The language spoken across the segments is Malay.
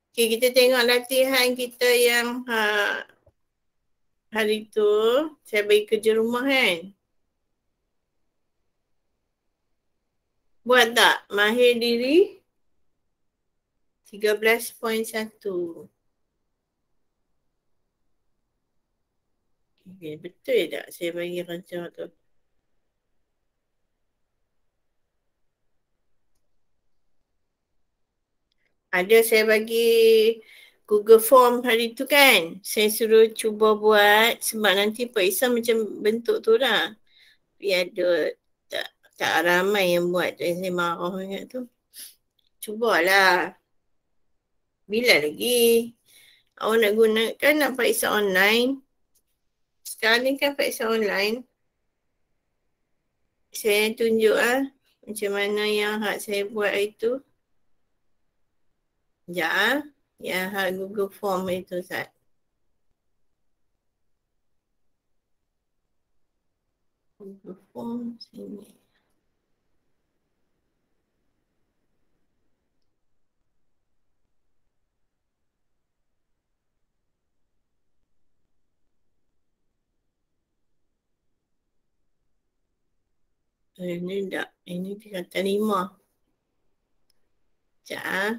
Okay, kita tengok latihan kita yang hari tu. Saya bagi kerja rumah kan. Buat tak? Mahir diri 13.1. Okay, betul tak saya bagi rancang tu? Ada saya bagi Google Form hari tu kan. Saya suruh cuba buat sebab nanti Pak Isam macam bentuk tu lah. Tapi ada tak, tak ramai yang buat. Dan saya marah sangat tu. Cubalah. Bila lagi? Awak nak gunakan nak Pak Isam online. Sekarang ni kan Pak Isam online. Saya tunjuk lah macam mana yang hak saya buat itu. Sekejap lah. Yang hak Google Form itu Ustaz. Google Form sini. Ini tak. Ini tingkatan 5. Sekejap lah.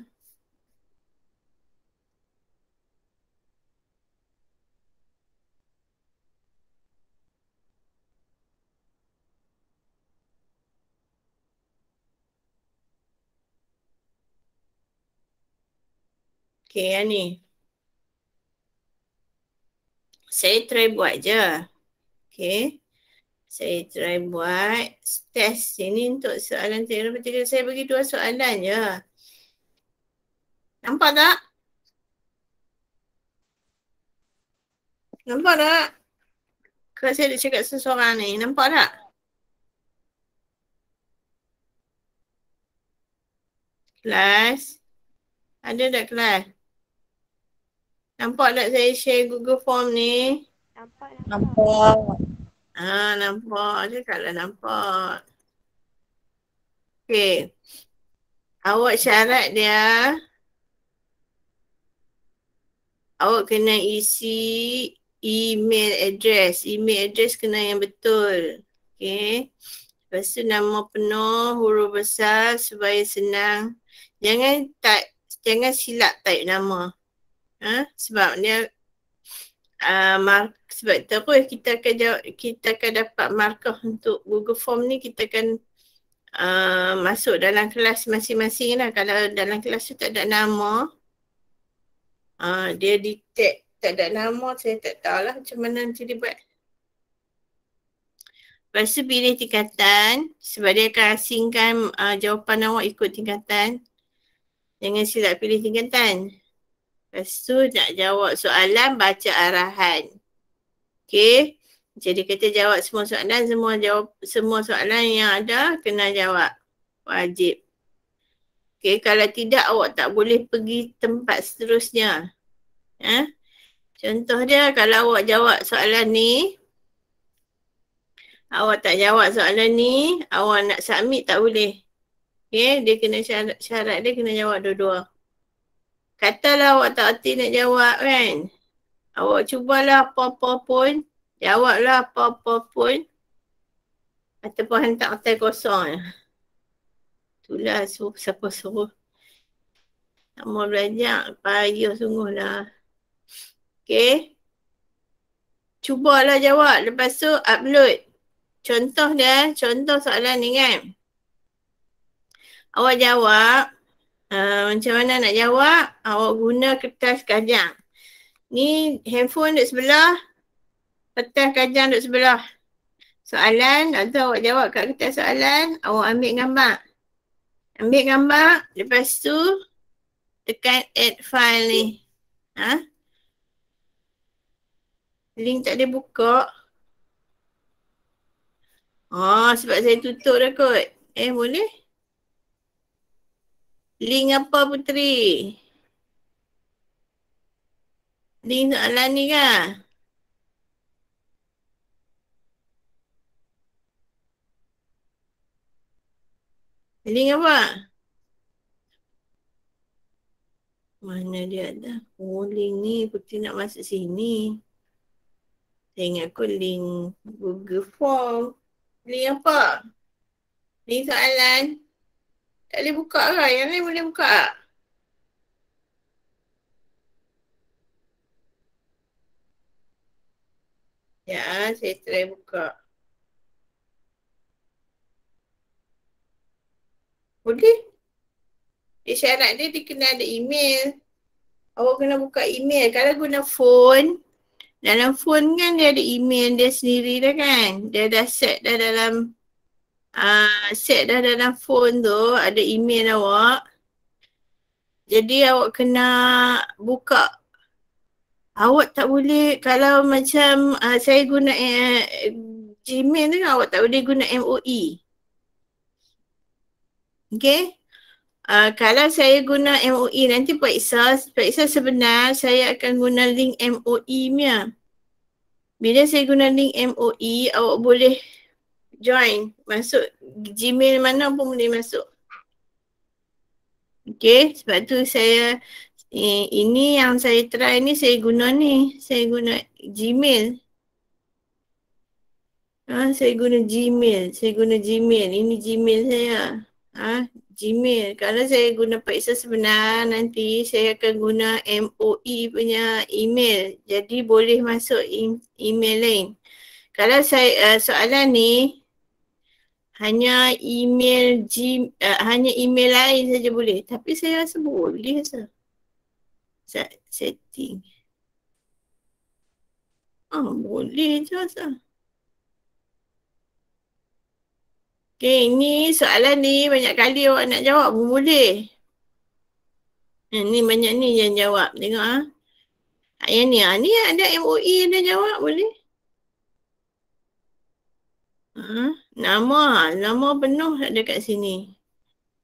Okay, yang ni. Saya try buat je. Okay. Saya try buat test ini untuk soalan tiga. Saya bagi 2 soalan je. Nampak tak? Nampak tak? Kalau saya nak cakap seseorang ni. Nampak tak? Kelas. Ada tak kelas? Nampak tak saya share Google Form ni? Nampak. Nampak. Cakaplah nampak. Okay. Awak syarat dia. Awak kena isi email address. Email address kena yang betul. Okay. Lepas tu nama penuh, huruf besar supaya senang. Jangan silap type nama. Sebab dia sebab tu apa kita akan dapat markah untuk Google Form ni, kita akan masuk dalam kelas masing-masing lah. Kalau dalam kelas tu tak ada nama, dia detect tak ada nama, saya tak tahulah macam mana nanti dia buat. Lepas tu pilih tingkatan sebab dia akan asingkan jawapan awak ikut tingkatan. Jangan silap pilih tingkatan. Lepas tu nak jawab soalan, baca arahan. Okay. Jadi kita jawab semua soalan, semua soalan yang ada kena jawab. Wajib. Okay, kalau tidak awak tak boleh pergi tempat seterusnya. Contoh dia kalau awak jawab soalan ni, awak tak jawab soalan ni, awak nak submit tak boleh. Okay, dia kena syarat dia kena jawab dua-dua. Katalah awak tak hati nak jawab kan. Awak cubalah apa-apa pun, jawablah apa-apa pun. Ataupun hantar kertas kosong je. Itulah siapa suruh. Tak mau belajar, payah sungguh lah. Okay. Cubalah jawab. Lepas tu upload. Contoh soalan ni kan. Awak jawab. Macam mana nak jawab? Awak guna kertas kajang. Ni handphone duduk sebelah. Kertas kajang duduk sebelah. Soalan, atau awak jawab kat kertas soalan. Awak ambil gambar. Ambil gambar. Lepas tu tekan add file ni. Link tak boleh buka. Sebab saya tutup dah kot. Boleh? Link apa Puteri? Link soalan ni kah? Link apa? Mana dia ada? Oh, link ni Putri nak masuk sini. Saya ingat aku link Google Form. Link apa? Link soalan. Tak boleh buka ke? Yang lain boleh buka tak? Ya, saya try buka. Boleh? Dia syarat dia kena ada email. Awak kena buka email. Kalau guna phone, dalam phone kan dia ada email dia sendiri dah kan. Dia dah set dah dalam dalam phone tu ada email awak. Jadi awak kena buka. Awak tak boleh kalau macam saya guna Gmail tu kan awak tak boleh guna MOE. Okay? Kalau saya guna MOE nanti periksa sebenar saya akan guna link MOE punya. Bila saya guna link MOE, awak boleh join. Masuk Gmail mana pun boleh masuk. Okay, sebab tu saya ini yang saya try ni saya guna ni. Saya guna Gmail. Saya guna Gmail. Saya guna Gmail. Ini Gmail saya. Gmail. Kalau saya guna periksa sebenar, nanti saya akan guna MOE punya email. Jadi boleh masuk email lain. Kalau saya soalan ni hanya hanya email lain saja boleh. Tapi saya rasa boleh rasa. Setting. Boleh je rasa. Okay, ni soalan ni banyak kali awak nak jawab pun boleh. Ni banyak ni yang jawab. Tengok yang ni ni ada MOE ada jawab boleh. Nama penuh ada kat sini.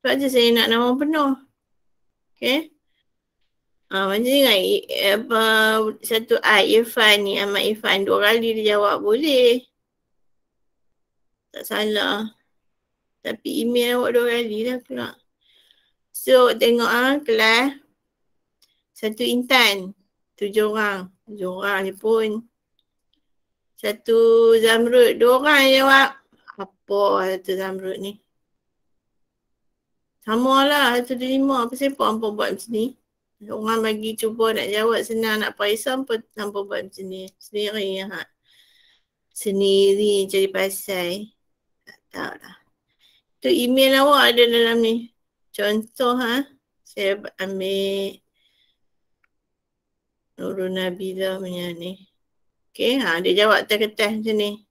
Sebab tu saya nak nama penuh. Okay. Macam ni kan satu Irfan ni, Ahmad Irfan 2 kali dia jawab boleh. Tak salah. Tapi email awak 2 kali dah pula. So tengok kelas. Satu Intan. 7 orang. 7 orang je pun. Satu Zamrud. 2 orang jawab. Apa satu Zamrud ni? Sama lah 125. Apa siapa hampa buat macam ni? Orang bagi cuba nak jawab senang nak periksa hampa buat macam ni. Sendiri cari pasal. Tak tahu lah. Tu email awak ada dalam ni. Contoh saya ambil Nurul Nabila punya ni. Okay, dia jawab atas kertas macam ni.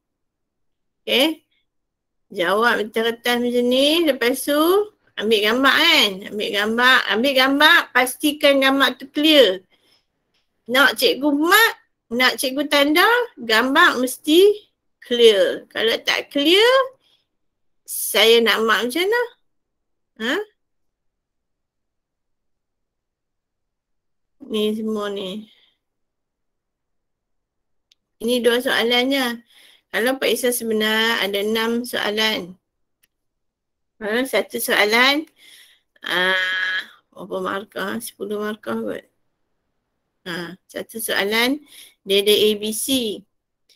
Okay. Jawab atas kertas macam ni. Lepas tu ambil gambar kan. Ambil gambar. Pastikan gambar tu clear. Nak cikgu mark, nak cikgu tanda, gambar mesti clear. Kalau tak clear, saya nak mark macam mana? Ni semua ni. Ini 2 soalannya. Kalau periksa sebenar ada 6 soalan. Satu soalan berapa markah? 10 markah kot. Satu soalan dia ada ABC.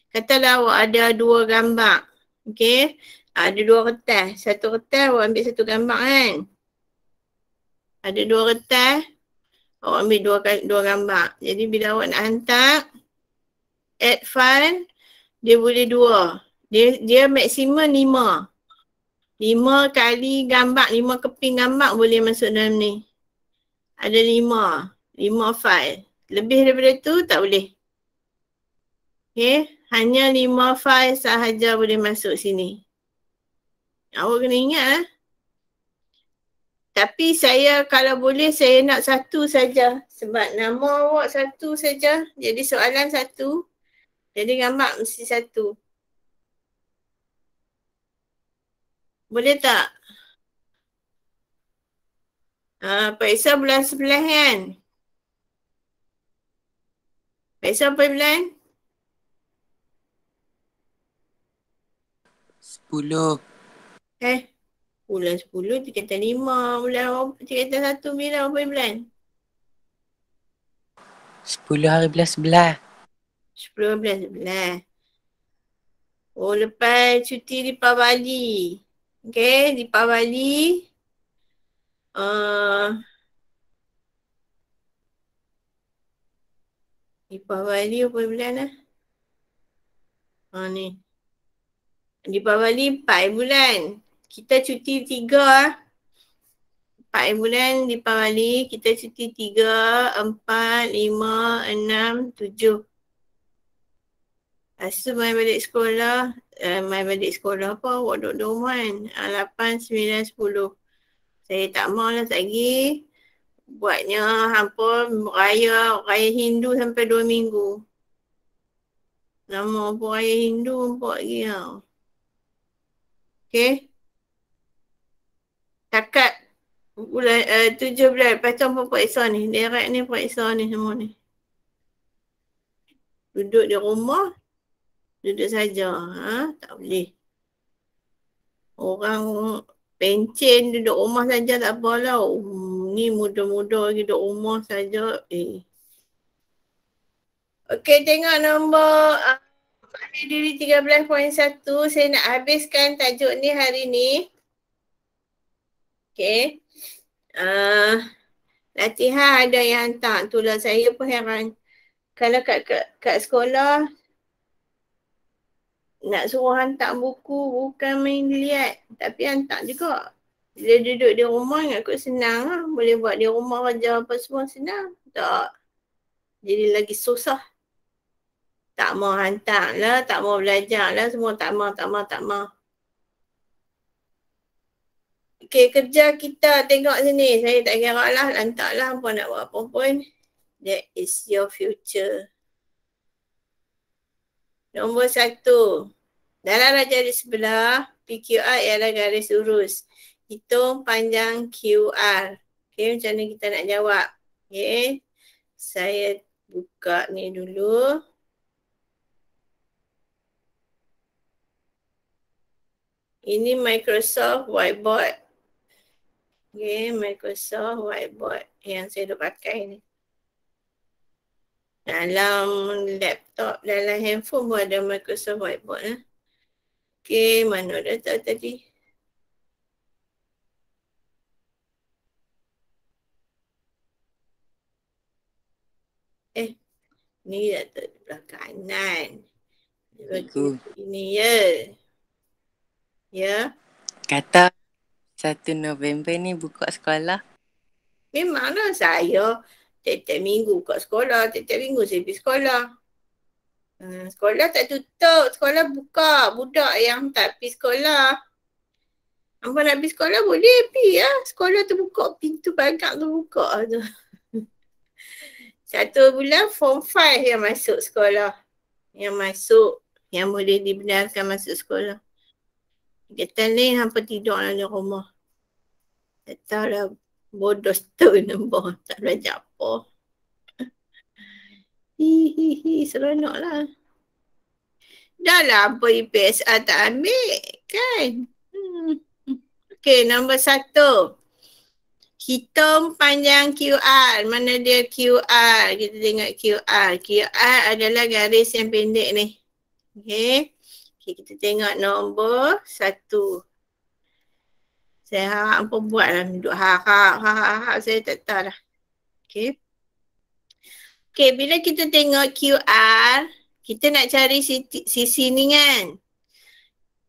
Katalah awak ada 2 gambar. Okay. Ada 2 kertas. Satu kertas awak ambil satu gambar kan. Ada 2 kertas. Awak ambil 2 gambar. Jadi bila awak nak hantar add file, dia boleh 2. Dia maksimum 5. 5 kali gambar, 5 keping gambar boleh masuk dalam ni. Ada 5 file. Lebih daripada tu tak boleh. Okay, hanya 5 file sahaja boleh masuk sini. Awak kena ingat Tapi saya kalau boleh saya nak 1 saja. Sebab nama awak 1 saja. Jadi soalan 1. Jadi gambar mesti 1. Boleh tak? Periksa bulan 11 kan? Periksa apa bulan? 10. Bulan 10 tingkatan 5. Bulan tingkatan 1 bila apa bulan? 10 hari bulan 11. 10 bulan 11. Oh, lepas cuti Deepavali. Okay, Deepavali. Deepavali apa bulan lah? Ni. Deepavali 4 bulan. Kita cuti 3. 4 bulan Deepavali. Kita cuti 3, 4, 5, 6, 7. Lepas tu main balik sekolah. Main balik sekolah apa? Awak duduk rumah kan? 8, 9, 10. Saya tak mahu lah tak pergi. Buatnya hampa raya Hindu sampai 2 minggu. Nama apa raya Hindu nampak lagi tau. Okay. Takat bulan 7 bulan. Lepas tu hampa periksa ni. Direct ni periksa ni semua ni. Duduk di rumah. Duduk saja. Tak boleh. Orang pencen duduk rumah saja tak apalah. Ni muda-muda lagi duduk rumah saja. Okey, tengok nombor Pandai Diri 13.1. Saya nak habiskan tajuk ni hari ni. Okey. Latihan ada yang hantar. Itulah saya pun heran. Kalau kat sekolah nak suruh hantar buku bukan main lihat. Tapi hantar juga. Bila duduk di rumah ingat kot senang lah. Boleh buat di rumah kerja apa semua senang. Tak. Jadi lagi susah. Tak mau hantar lah, tak mau belajar lah, semua tak mau. Okey, kerja kita tengok sini. Saya tak kira lah, lantak lah apa nak buat apa pun. That is your future. Nombor 1. Dalam raja di sebelah, PQR ialah garis lurus. Hitung panjang QR. Okey, macam mana kita nak jawab? Okey, saya buka ni dulu. Ini Microsoft Whiteboard. Okay, Microsoft Whiteboard yang saya dah pakai ni. Dalam laptop, dalam handphone pun ada Microsoft Whiteboard. Okay, mana dah tahu tadi? Ni dah tahu belah kanan. Ini ya. Ya. Kata 1 November ni buka sekolah. Memanglah saya tiap-tiap minggu kat sekolah. Tiap-tiap minggu saya pergi sekolah. Sekolah tak tutup. Sekolah buka. Budak yang tak pergi sekolah. Hampa nak pergi sekolah boleh pergi lah. Sekolah tu buka. Pintu pagar tu buka tu. 1 bulan form 5 yang masuk sekolah. Yang masuk. Yang boleh dibenarkan masuk sekolah. Kata ni hampa tidur dalam rumah. Tak tahulah bodoh setahun nombor. Tak belajar apa. Seronok lah. Dah lah apa IPSR tak ambil kan. Okey, nombor 1. Hitung panjang QR. Mana dia QR? Kita tengok QR. QR adalah garis yang pendek ni. Okey. Okay, kita tengok nombor 1. Saya harap apa buat lah. Duduk harap. Saya tak tahu lah. Okay. Okay, bila kita tengok QR, kita nak cari sisi ni kan.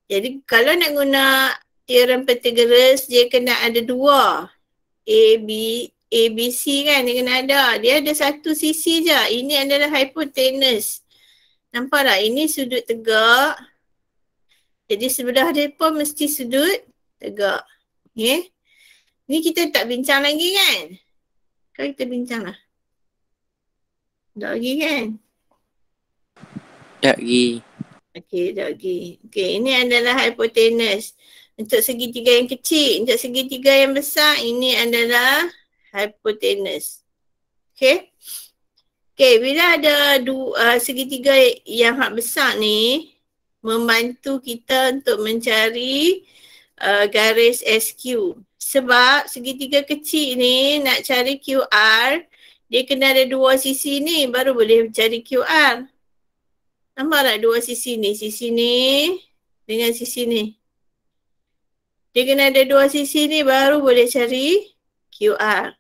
Jadi kalau nak guna teorem Pythagoras, dia kena ada 2. ABC kan, dia kena ada. Dia ada satu sisi je. Ini adalah hypotenuse. Nampak tak? Ini sudut tegak. Jadi sebelah dia pun mesti sudut tegak. Okay. Ni kita tak bincang lagi kan? Kalau kita bincang lah. Tak lagi kan? Tak lagi. Okay, tak lagi. Okay, ini adalah hypotenuse. Untuk segitiga yang kecil, untuk segitiga yang besar, ini adalah hypotenuse. Okay. Okay, bila ada segitiga yang besar ni, membantu kita untuk mencari garis SQ. Sebab segitiga kecil ni nak cari QR, Dia kena ada dua sisi ni baru boleh cari QR. Nampak tak dua sisi ni? Sisi ni dengan sisi ni. Dia kena ada dua sisi ni baru boleh cari QR.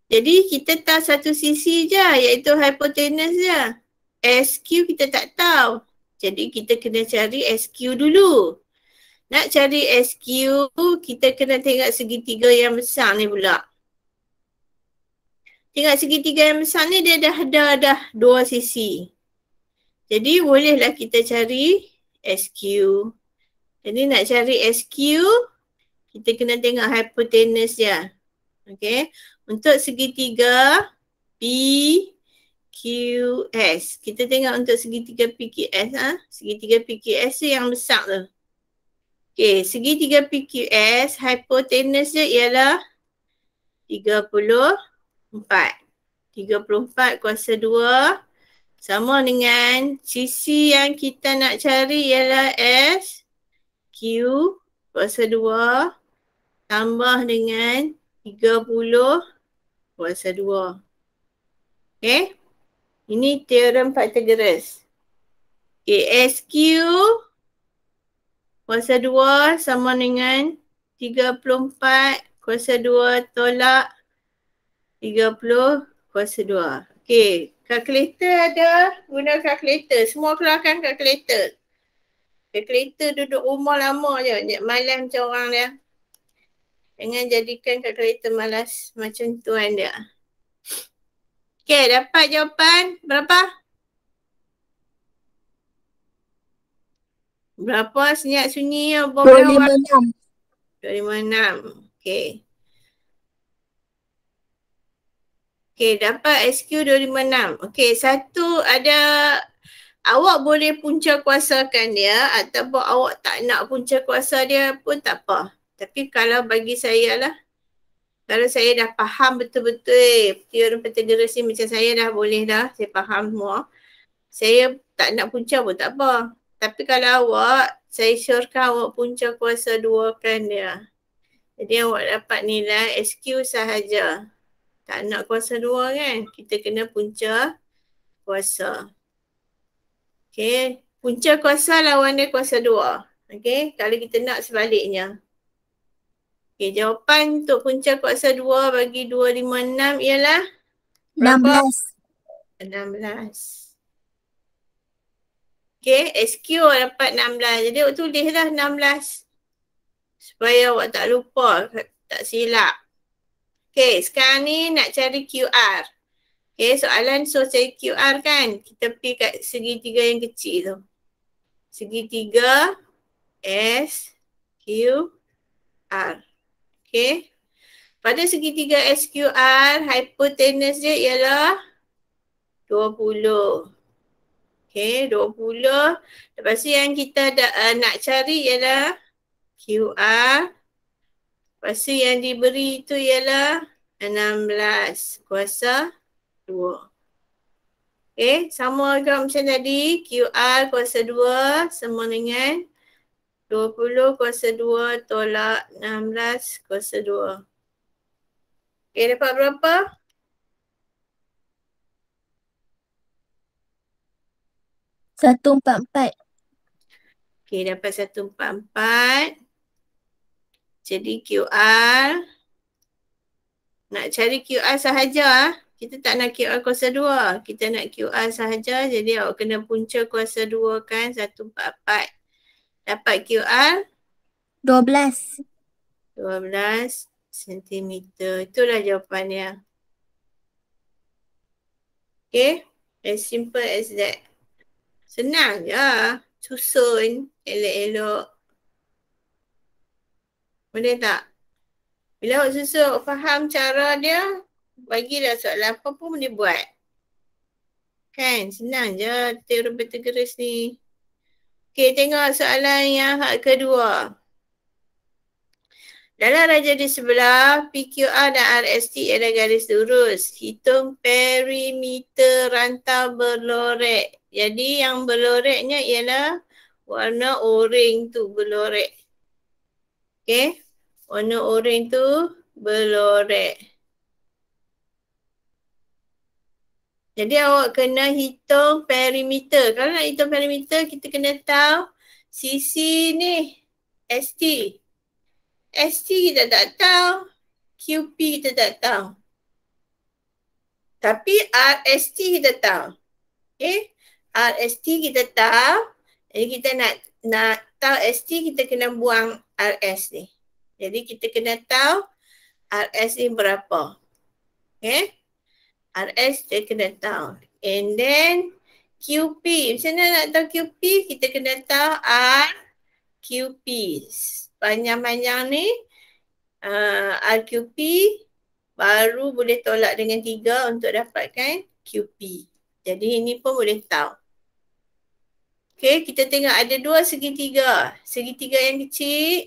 Jadi kita tahu satu sisi je iaitu hypotenuse je. SQ kita tak tahu. Jadi kita kena cari SQ dulu. Nak cari SQ, kita kena tengok segitiga yang besar ni pula. Tengok segitiga yang besar ni dia dah dua sisi. Jadi bolehlah kita cari SQ. Jadi nak cari SQ, kita kena tengok hypotenuse dia. Okay. Untuk segitiga PQS. Kita tengok untuk segitiga PQS. Segitiga PQS tu yang besar tu. Okay. Segitiga PQS, hypotenuse dia ialah 34. 34 kuasa 2 sama dengan sisi yang kita nak cari ialah SQ kuasa 2 tambah dengan 30 kuasa 2. Okay. Ini teorem Pythagoras. Okay. SQ kuasa 2 sama dengan 34 kuasa 2 tolak 30 kuasa 2. Okay. Kalkulator ada. Guna kalkulator. Semua keluarkan kalkulator. Kalkulator duduk rumah lama je. Malas macam orang dia. Jangan jadikan kalkulator malas macam tuan dia. Okay. Dapat jawapan berapa? Berapa senyap sunyi? 256. 256. Okay. Okay, dapat SQ 256. Okay, satu ada awak boleh punca kuasakan dia ataupun awak tak nak punca kuasa dia pun tak apa. Tapi kalau bagi saya lah, kalau saya dah faham betul-betul teorem Pythagoras ni macam saya dah boleh dah, saya faham semua. Saya tak nak punca pun tak apa. Tapi kalau awak, saya syorkan awak punca kuasa 2 kan dia. Jadi awak dapat nilai SQ sahaja. Tak nak kuasa 2 kan? Kita kena punca kuasa. Okay. Punca kuasa lawan dia kuasa 2. Okay. Kalau kita nak sebaliknya. Okay. Jawapan untuk punca kuasa 2 bagi 256 ialah berapa? 16. Okay. SQ dapat 16. Jadi awak tulislah 16. Supaya awak tak lupa, tak silap. Okay, sekarang ni nak cari QR. Okay, soalan so cari QR kan. Kita pergi kat segitiga yang kecil tu. Segitiga SQR. Okay. Pada segitiga SQR, hypotenuse dia ialah 20. Okay, 20. Lepas tu yang kita nak cari ialah QR. Lepas tu yang diberi tu ialah 16 kuasa 2. Okay, sama juga macam tadi. QR kuasa 2 sama dengan 20 kuasa 2 tolak 16 kuasa 2. Okay, dapat berapa? Satu empat empat. Okay, dapat 144. Jadi QR, nak cari QR sahaja. Kita tak nak QR kuasa 2. Kita nak QR sahaja. Jadi awak kena punca kuasa 2 kan. 144. Dapat QR? 12. 12 cm. Itulah jawapannya. Okay. As simple as that. Senang je. Susun. Elok-elok. Boleh tak? Bila awak susun, awak faham cara dia, bagilah soalan apa pun boleh buat. Kan? Senang je teorem Pythagoras ni. Okay, tengok soalan yang hak kedua. Dalam raja di sebelah, PQR dan RST adalah garis lurus. Hitung perimeter rantau berlorek. Jadi yang berloreknya ialah warna oranye tu berlorek. Okay. Warna oranye tu berlorek. Jadi awak kena hitung perimeter. Kalau nak hitung perimeter, kita kena tahu sisi ni ST. ST kita tak tahu. QP kita tak tahu. Tapi RST kita tahu. Okay. RST kita tahu. Jadi kita nak tahu ST, kita kena buang RS ni. Jadi kita kena tahu RS ni berapa. Okay. RS kita kena tahu. And then QP. Macam mana nak tahu QP? Kita kena tahu RQP. Panjang-panjang ni RQP baru boleh tolak dengan 3 untuk dapatkan QP. Jadi ini pun boleh tahu. Okay, kita tengok ada 2 segitiga. Segitiga yang kecil.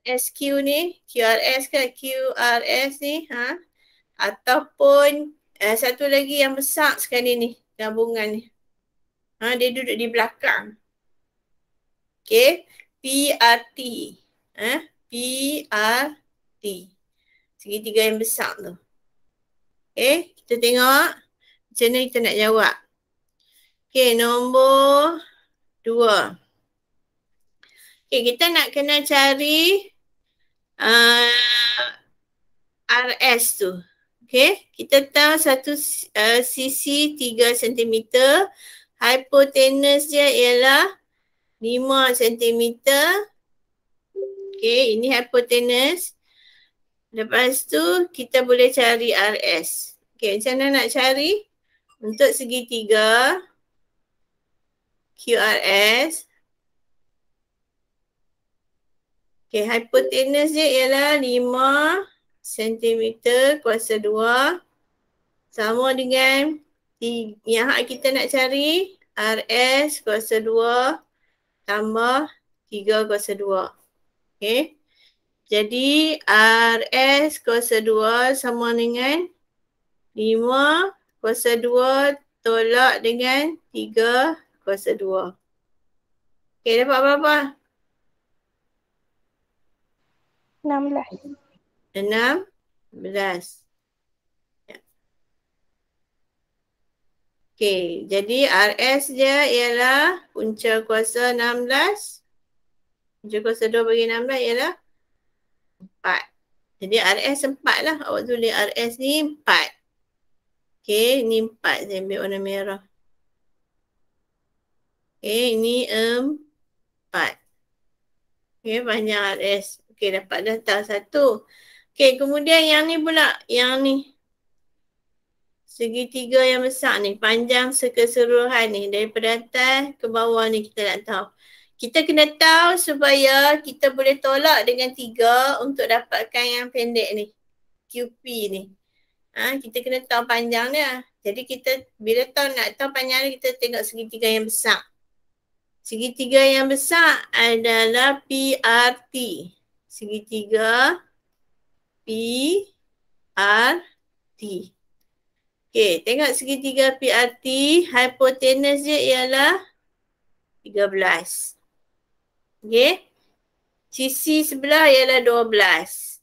SQ ni, QRS ke QRS ni. Ataupun satu lagi yang besar sekali ni, gabungan ni. Dia duduk di belakang. Okay, PRT. PRT. Segitiga yang besar tu. Okay, kita tengok macam mana kita nak jawab. Okay, nombor 2. Okay, kita nak kena cari RS tu. Okay, kita tahu satu sisi 3 cm. Hypotenuse dia ialah 5 cm. Okay, ini hypotenuse. Lepas tu kita boleh cari RS. Okay, macam mana nak cari? Untuk segitiga QRS. Okay, hypotenuse dia ialah 5 cm kuasa 2 sama dengan yang kita nak cari RS kuasa 2 tambah 3 kuasa 2. Okay. Jadi RS kuasa 2 sama dengan 5 kuasa 2 tolak dengan 3 kuasa 2. Okay, dapat berapa? 16. 16. Okay, jadi RS dia ialah punca kuasa 16. Punca kuasa 2 bagi 16 ialah 4. Jadi RS 4 lah. Awak tulis RS ni 4. Okay, ni 4. Saya ambil warna merah. Okay, ini 4. Okay, panjang RS. Okay, dapat dah satu. Okay, kemudian yang ni pula. Yang ni. Segitiga yang besar ni. Panjang keseluruhan ni. Daripada atas ke bawah ni kita nak tahu. Kita kena tahu supaya kita boleh tolak dengan 3 untuk dapatkan yang pendek ni. QP ni. Kita kena tahu panjang dia. Jadi kita bila nak tahu panjang dia, kita tengok segitiga yang besar. Segitiga yang besar adalah PRT. Segitiga PRT. Okay, tengok segitiga PRT. Hypotenuse dia ialah 13. Okay. Sisi sebelah ialah 12.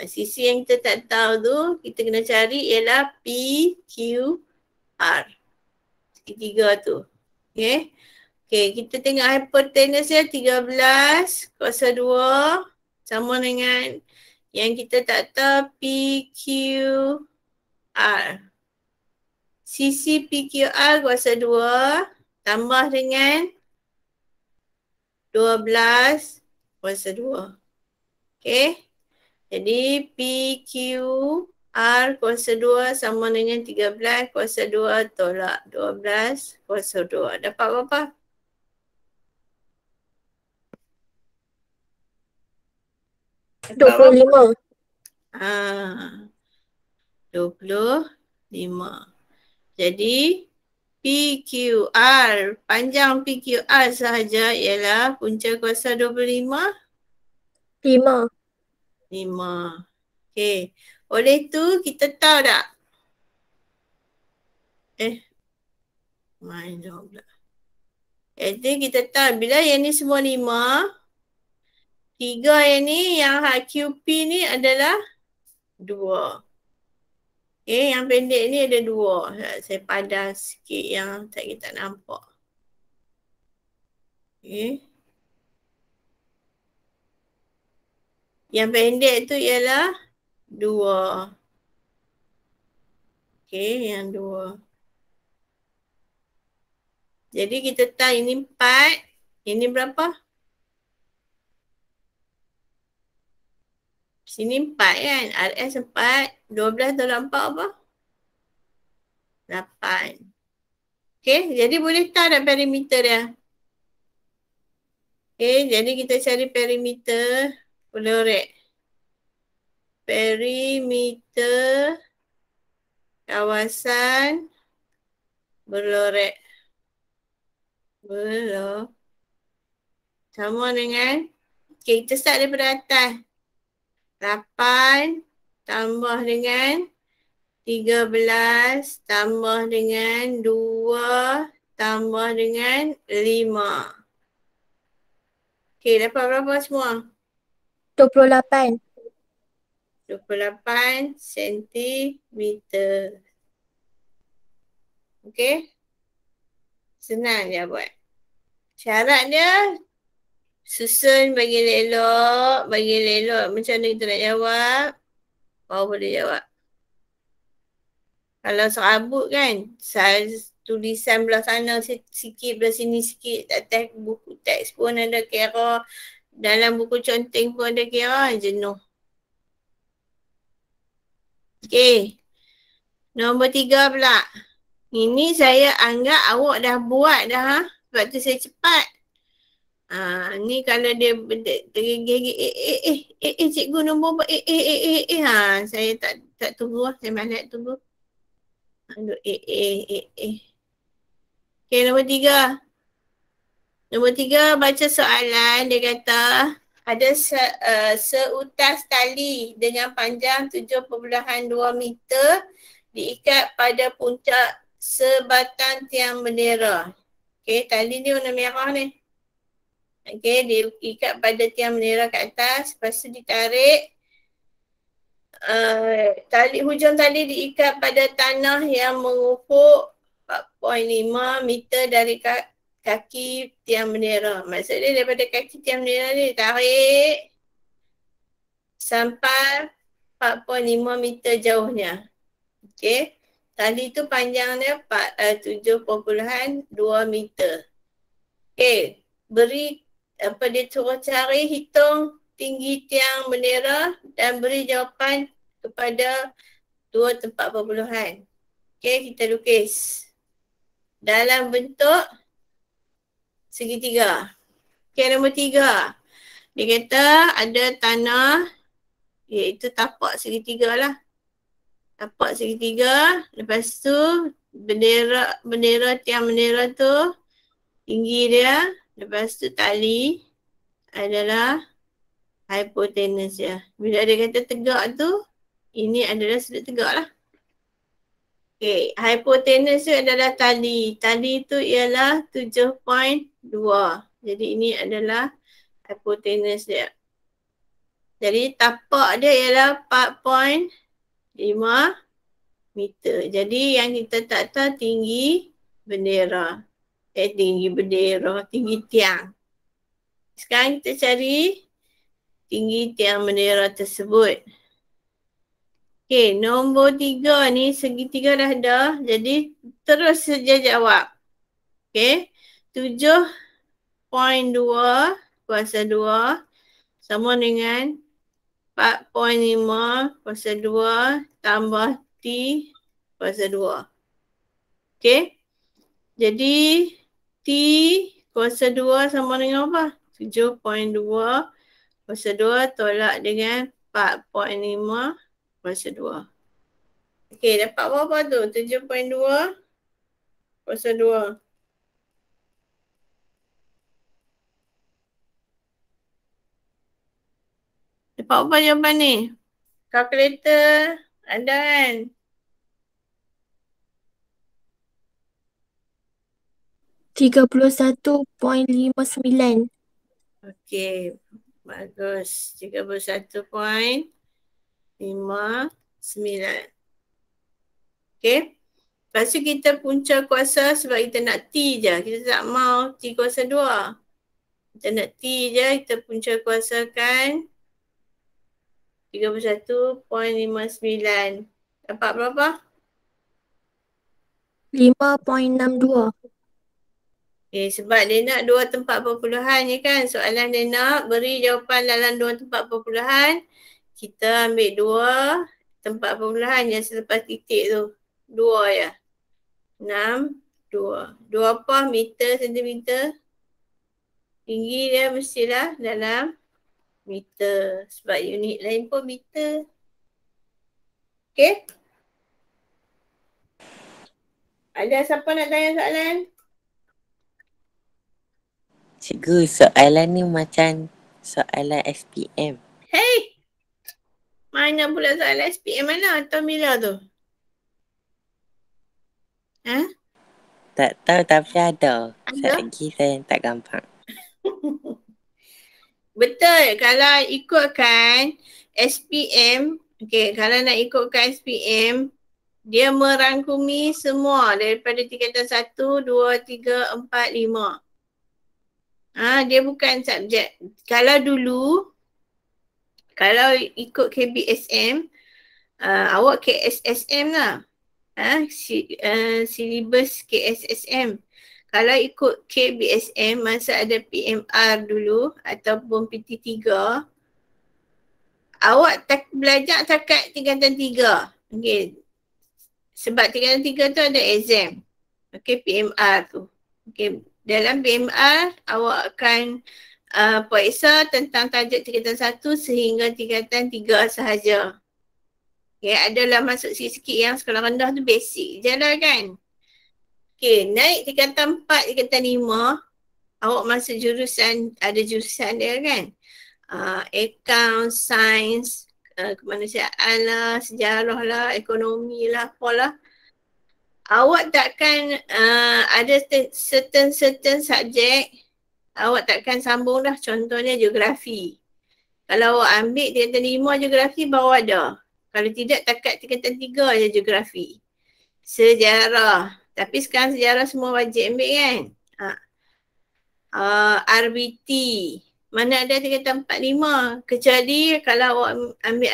Sisi yang kita tak tahu tu, kita kena cari ialah PQR. Segitiga tu. Okay. Okay, kita tengok hypotenuse dia 13 kuasa 2 sama dengan yang kita tak tahu PQR. Sisi PQR kuasa 2 tambah dengan 12 kuasa 2. Okay. Jadi PQR kuasa 2 sama dengan 13 kuasa 2 tolak 12 kuasa 2. Dapat berapa? Dapat 25. 25. Jadi PQR, panjang PQR sahaja ialah punca kuasa 25. 5. 5. Okay. Oleh itu kita tahu tak? Main jawab pula. Jadi kita tahu bila yang ni semua 5. 3 yang ni, yang QP ni adalah 2. Okay, yang pendek ni ada 2. Saya padan sikit yang kita tak nampak. Okay. Yang pendek tu ialah 2. Okay, yang 2. Jadi kita tahu ini 4. Ini berapa? Sini 4 kan? RS 4. 12 tolak 4 apa? 8. Okay, jadi boleh tahu tak perimeter dia? Okay, jadi kita cari perimeter floret. Perimeter kawasan berloret. Sama dengan, okay, kita start daripada atas. 8 tambah dengan 13 tambah dengan 2 tambah dengan 5. Okay, dapat berapa semua? 28. 28 sentimeter. Okay. Senang je buat. Syarat dia susun bagi elok. Macam mana kita nak jawab? Kau boleh jawab. Kalau serabut kan, saiz tulisan belah sana sikit, belah sini sikit. Atas buku teks pun ada kira. Dalam buku conteng pun ada kira. Jenuh. Okay. Nombor 3 pula. Ini saya anggap awak dah buat dah. Ha? Sebab tu saya cepat. Ni kalau dia tergigit, cikgu nombor apa? Saya tak tunggu lah. Saya malas tunggu. Aduh, Okay, nombor 3. Nombor 3, baca soalan. Dia kata, ada seutas tali dengan panjang 7.2 meter diikat pada puncak sebatang tiang bendera. Okay, tali ni warna merah ni. Okay, diikat pada tiang bendera kat atas. Lepas tu ditarik. Hujung tali diikat pada tanah yang mengufuk 4.5 meter dari kaki tiang bendera. Maksudnya daripada kaki tiang bendera ni ditarik sampai 4.5 meter jauhnya. Okay. Tali tu panjangnya 7.2 meter. Okay. Dia suruh cari, hitung tinggi tiang bendera dan beri jawapan kepada 2 tempat perpuluhan. Okay, kita lukis dalam bentuk segitiga. Okay, nombor 3. Dia kata ada tanah, iaitu tapak segitiga lah. Tapak segitiga, lepas tu bendera tiang bendera tu tinggi dia, lepas tu tali adalah hypotenuse dia. Bila dia kata tegak tu, ini adalah sudut tegak lah. Okay, hypotenuse tu adalah tali. Tali tu ialah 7.2. Jadi ini adalah hypotenuse dia. Jadi tapak dia ialah 4.5 meter. Jadi yang kita tak tahu tinggi bendera. Tinggi tiang. Sekarang kita cari tinggi tiang bendera tersebut. Okay, nombor 3 ni segitiga dah ada. Jadi terus saja jawab. Okay, 7.2 kuasa 2 sama dengan 4.5 kuasa 2 tambah T kuasa 2. Okay. Jadi T kuasa 2 sama dengan apa? 7.2 kuasa 2 tolak dengan 4.5 kuasa 2. Okay, dapat berapa tu? 7.2 kuasa 2. Dapat apa jawapan ni? Kalkulator ada kan? $31.59. Okey, bagus. 31.59. Okay. Lepas tu kita punca kuasa sebab kita nak T je. Kita tak mau T kuasa 2. Kita nak T je, kita punca kuasakan 31.59. Dapat berapa? 5.62. Sebab dia nak 2 tempat perpuluhan je kan. Soalan dia nak beri jawapan dalam 2 tempat perpuluhan. Kita ambil 2 tempat perpuluhan yang selepas titik tu. 2 je. 6, 2. 2 apa? Meter, sentimeter. Tinggi dia mestilah dalam meter. Sebab unit lain pun meter. Okay? Ada siapa nak tanya soalan? Cikgu, soalan ni macam soalan SPM. Hey! Mana pula soalan SPM mana? Atau Mila tu? Ha? Tak tahu tapi ada. Ada? Lagi saya tak gampang. Betul. Kalau ikutkan SPM, okay, kalau nak ikutkan SPM, dia merangkumi semua daripada tingkatan 1, 2, 3, 4, 5. Dia bukan subjek. Kalau dulu, kalau ikut KBSM, awak KSSM lah. Silibus KSSM. Kalau ikut KBSM, masa ada PMR dulu ataupun PT3, awak belajar takat tingkatan 3. Okay. Sebab tingkatan 3 tu ada exam. Okay, PMR tu. Okay. Dalam PMR, awak akan periksa tentang tajuk tingkatan 1 sehingga tingkatan 3 sahaja. Okay, adalah masuk sikit-sikit yang sekolah rendah tu basic je lah kan. Okay, naik tingkatan 4, tingkatan 5, awak masuk jurusan, ada jurusan dia kan. Account, science, kemanusiaan lah, sejarah lah, ekonomi lah, apalah. Awak takkan ada certain subjek, awak takkan sambung dah. Contohnya geografi. Kalau awak ambil tingkatan 5 geografi baru ada. Kalau tidak takat tingkatan 3 je geografi. Sejarah. Tapi sekarang sejarah semua wajib ambil kan. RBT. Mana ada tingkatan 4, 5. Kecuali kalau awak ambil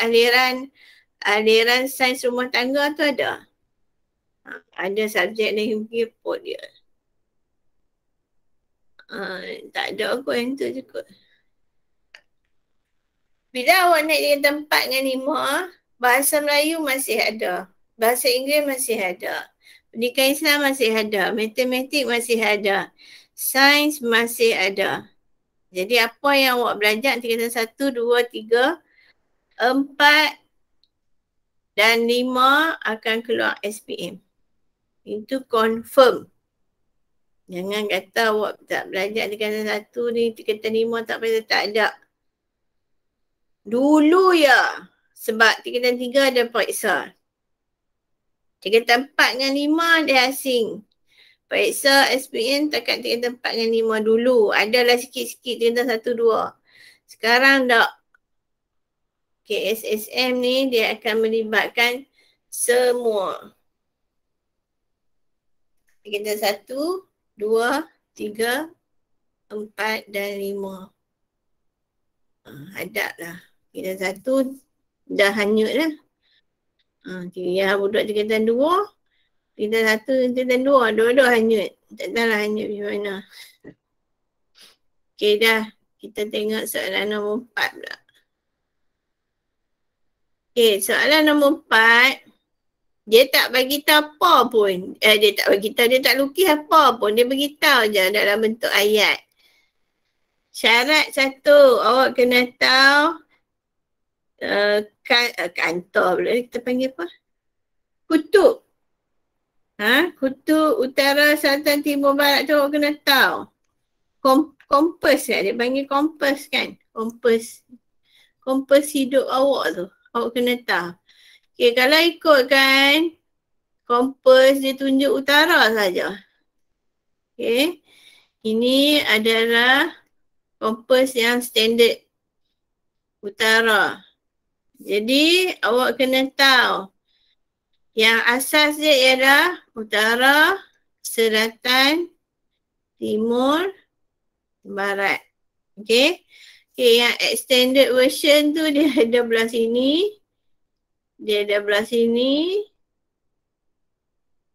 aliran sains rumah tangga tu ada. Ada subjek negeri report dia. Tak ada aku yang tu je kot. Bila awak naik tingkatan 4 dengan 5, bahasa Melayu masih ada. Bahasa Inggeris masih ada. Pendidikan Islam masih ada. Matematik masih ada. Sains masih ada. Jadi apa yang awak belajar tingkatan 1, 2, 3, 4 dan 5 akan keluar SPM. Itu confirm. Jangan kata awak tak belajar tingkatan 1 ni, tingkatan 5 tak payah, tak ada. Dulu ya. Sebab tingkatan 3 ada periksa. Tingkatan 4 dengan 5 dia asing. Periksa SPM takat tingkatan 4 dengan 5 dulu. Adalah sikit-sikit tingkatan 1, 2. Sekarang tak. KSSM ni dia akan melibatkan semua. Tingkatan 1, 2, 3, 4 dan 5. Hadap lah. Tingkatan 1 dah hanyut lah. Yang budak tingkatan 2, tingkatan 1, tingkatan 2, dua-dua hanyut. Tak tahu lah hanyut macam mana. Okay dah. Kita tengok soalan nombor 4 pula. Okay, soalan nombor 4. Dia tak bagi tahu apa pun. Dia tak bagi tahu, dia tak lukis apa pun. Dia beritahu je dalam bentuk ayat. Syarat 1, awak kena tahu kantor pula kita panggil apa? Kutub. Kutub utara, selatan, timur, barat tu awak kena tahu. Kompas kan? Dia panggil kompas kan? Kompas hidup awak tu. Awak kena tahu. Okay, kalau ikutkan kompas dia tunjuk utara saja. Okay. Ini adalah kompas yang standard utara. Jadi awak kena tahu Yang asas dia ialah utara, selatan, timur, barat. Okay. Okay, yang extended version tu dia ada belah sini. Dia ada belah sini.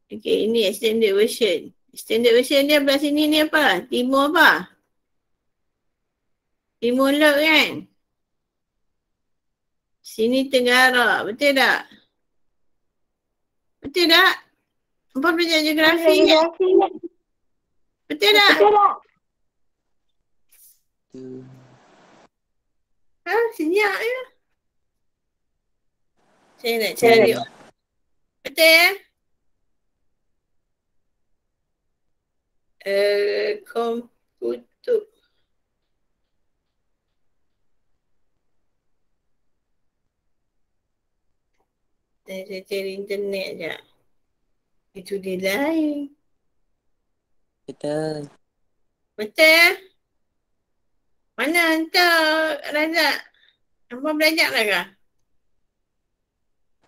Okay, ini extended version. Extended version dia belah sini ni apa? Timur apa? Timur laut kan? Sini tenggara. Betul tak? Betul tak? Empat belajar geografi kan? Betul tak? Ha, senyap je. Saya nak cari. Betul ya? Komputer. Saya cari internet je. Itu dia lain. Betul. Betul ya? Mana hantar Razak? Apa belajar lah kah?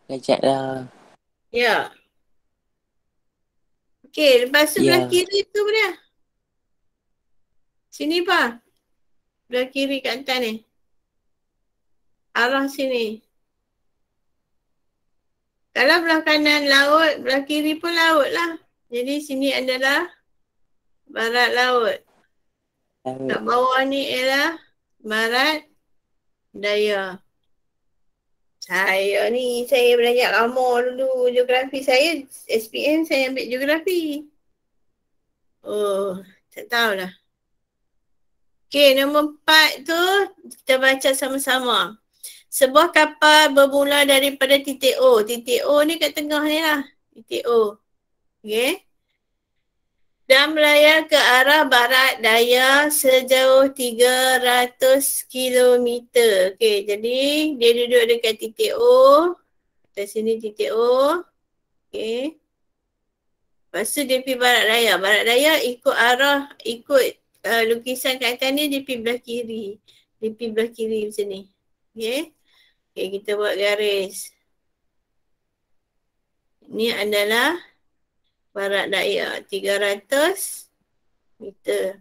Belajar dah. Ya. Okey, lepas tu belah Ya. kiri tu apa dia? Sini pa. Belah kiri kat atas ni. Arah sini. Kalau belah kanan laut, belah kiri pun laut lah. Jadi sini adalah barat laut. Kat bawah ni ialah barat daya. Saya belajar lama dulu geografi. Saya SPM saya ambil geografi. Oh, tak tahulah. Okey, nombor 4 tu kita baca sama-sama. Sebuah kapal bermula daripada titik O. Titik O ni kat tengah ni lah. Titik O. Okey. Dan melayar ke arah barat daya sejauh 300 kilometer. Okey, jadi dia duduk dekat titik O. Kat sini titik O. Okey. Lepas tu dia pergi barat daya. Barat daya ikut arah, lukisan kat atas ni dia pergi belah kiri. Dia pergi belah kiri macam ni. Okey. Okey, kita buat garis. Ini adalah barat daya 300 meter.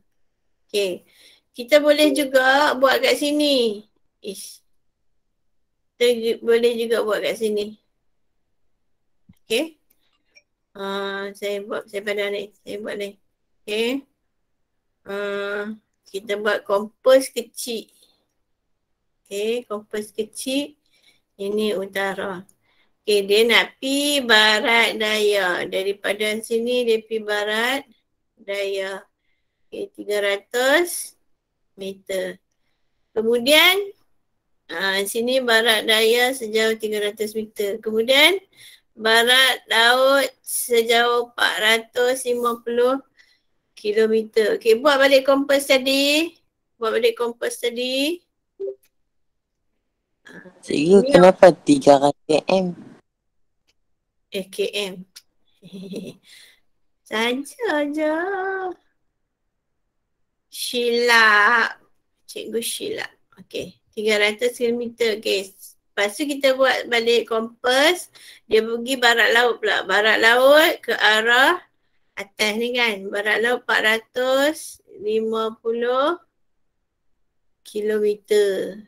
Okey. Kita boleh juga buat kat sini. Kita boleh juga buat kat sini. Okey. Saya pada ni. Saya buat ni. Okey. Kita buat kompas kecil. Okey, kompas kecil. Ini utara. Okey, dia nak pi barat daya. Daripada sini dia pi barat daya. Okey, 300 meter. Kemudian sini barat daya sejauh 300 meter. Kemudian barat laut sejauh 450 kilometer. Okey, buat balik kompas tadi. Cikgu, kenapa 300 km? km. Saja je. Silap. Cikgu silap. Okey, 300 km. Okey. Lepas tu kita buat balik kompas. Dia pergi barat laut pula. Barat laut ke arah atas ni kan. Barat laut 450 kilometer.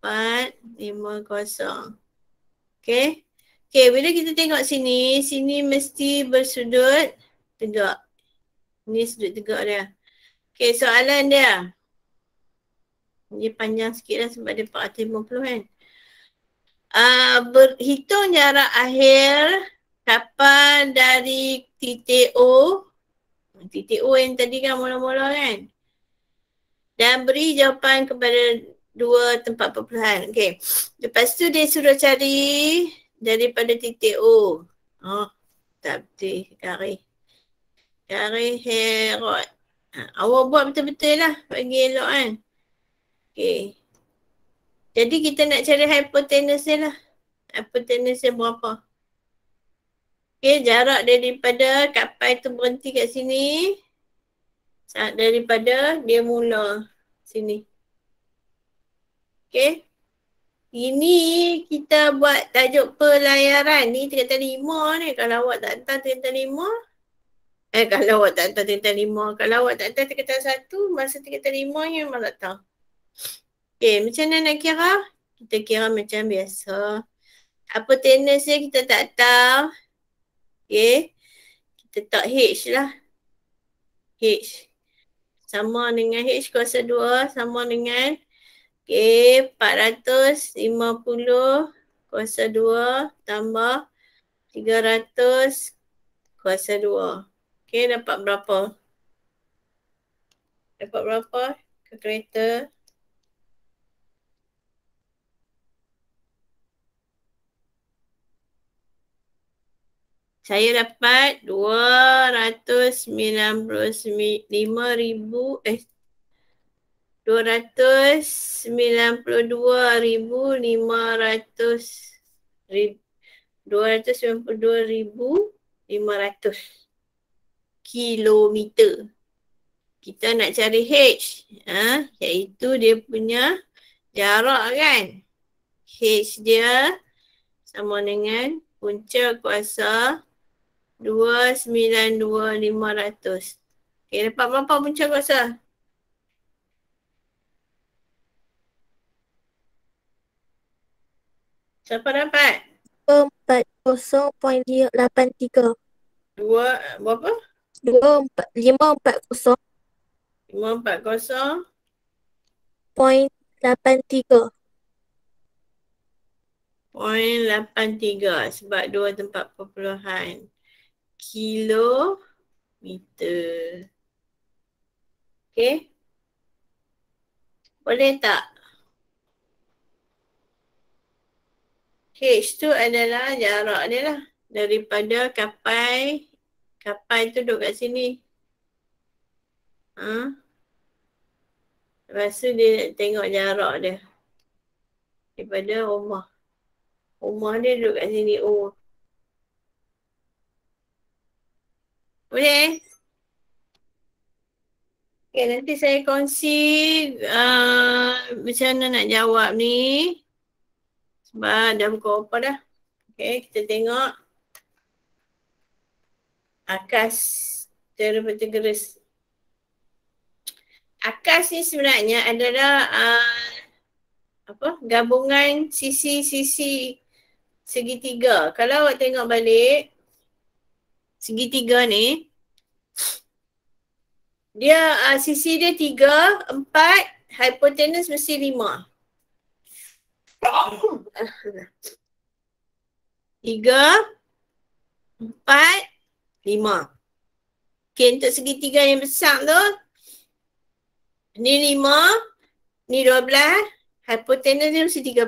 450. Okay. Okay, bila kita tengok sini, sini mesti bersudut tegak. Ini sudut tegak dia. Okay, soalan dia. Dia panjang sikit lah sebab dia 450 kan. Berhitung jarak akhir kapal dari titik O. Titik O yang tadi kan mula-mula kan. Dan beri jawapan kepada dua tempat perpuluhan. Okay. Lepas tu dia suruh cari daripada titik O. Oh, tak betul. Kari Herod. Awak buat betul-betul lah. Bagi elok kan. Okay. Jadi kita nak cari hypotenuse dia lah. Hypotenuse dia berapa. Okay, jarak daripada kapal tu berhenti kat sini. Daripada dia mula sini. Okay. Ini kita buat tajuk pelayaran ni tingkatan 5 ni. Kalau awak tak hantar tingkatan 5. Kalau awak tak hantar tingkatan 5. Kalau awak tak hantar tingkatan 1, masa tingkatan 5 ni memang tak tahu. Okay, macam mana nak kira? Kita kira macam biasa. Apa tennis dia kita tak tahu. Okay. Kita tak H lah. H. Sama dengan H kuasa 2 sama dengan 450 kuasa 2 tambah 300 kuasa 2. Dapat berapa? Dapat berapa? Kalkulator. Saya dapat 292,500 kilometer. Kita nak cari H, iaitu dia punya jarak kan. H dia sama dengan punca kuasa 292,500. Dapat berapa punca kuasa? Siapa dapat? 240.83. Berapa? 540.83. 540.83 sebab 2 tempat perpuluhan kilometer. Okay? Boleh tak? H tu adalah jarak dia lah. Daripada kapal. Kapal tu duduk kat sini. Lepas tu dia tengok jarak dia. Daripada rumah. Rumah dia duduk kat sini. Oh. Boleh? Okay, nanti saya kongsi macam mana nak jawab ni. Sebab dah pukul apa dah. Okay, kita tengok. Akas Pythagoras. Akas ni sebenarnya adalah gabungan sisi-sisi segitiga. Kalau awak tengok balik segitiga ni, dia sisi dia 3, 4, hipotenus mesti 5. 3, 4, 5. Okay, untuk segitiga yang besar tu, ni 5, ni 12, hipotenus dia mesti 13.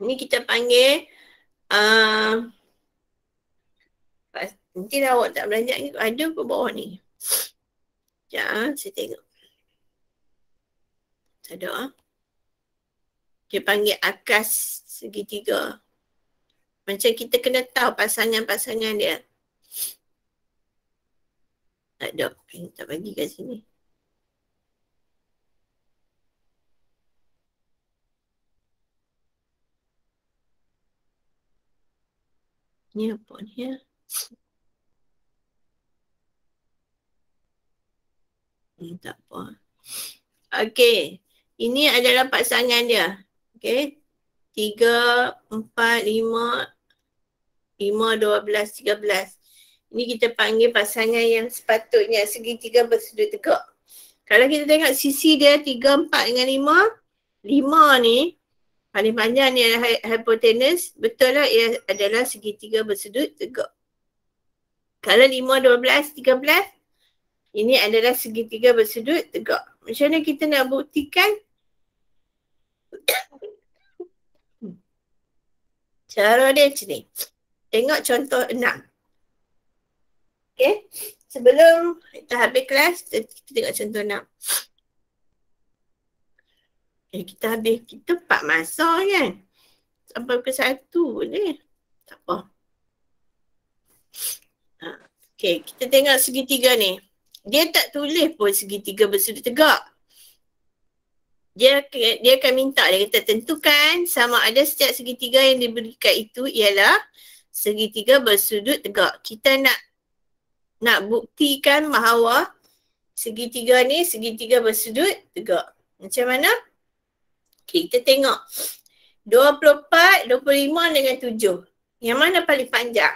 Ni kita panggil nanti dah awak tak belajar ni, ada ke bawah ni? Sekejap, saya tengok. Tak ada. Dia panggil akas segitiga. Macam kita kena tahu pasangan-pasangan dia. Tak ada. Tak bagi kat sini. Ni apa ni ya? Tak apa. Okey. Ini adalah pasangan dia. Okey. 3, 4, 5, 5, 12, 13. Ini kita panggil pasangan yang sepatutnya segitiga bersudut tegak. Kalau kita tengok sisi dia 3, 4 dengan 5. 5 ni paling panjang ni adalah hipotenus. Betul lah ia adalah segitiga bersudut tegak. Kalau 5, 12, 13. Ini adalah segitiga bersudut tegak. Macam mana kita nak buktikan? Cara dia macam ni. Tengok contoh 6. Okay. Sebelum kita habis kelas, kita tengok contoh 6. Kita habis, kita 4 masa kan. Sampai ke 1 boleh. Tak apa. Okay, kita tengok segitiga ni. dia tak tulis pun segitiga bersudut tegak. Dia akan minta, dia kata tentukan sama ada setiap segitiga yang diberikan itu ialah segitiga bersudut tegak. Kita nak buktikan bahawa segitiga ni segitiga bersudut tegak. Macam mana? Okay, kita tengok. 24, 25 dengan 7. Yang mana paling panjang?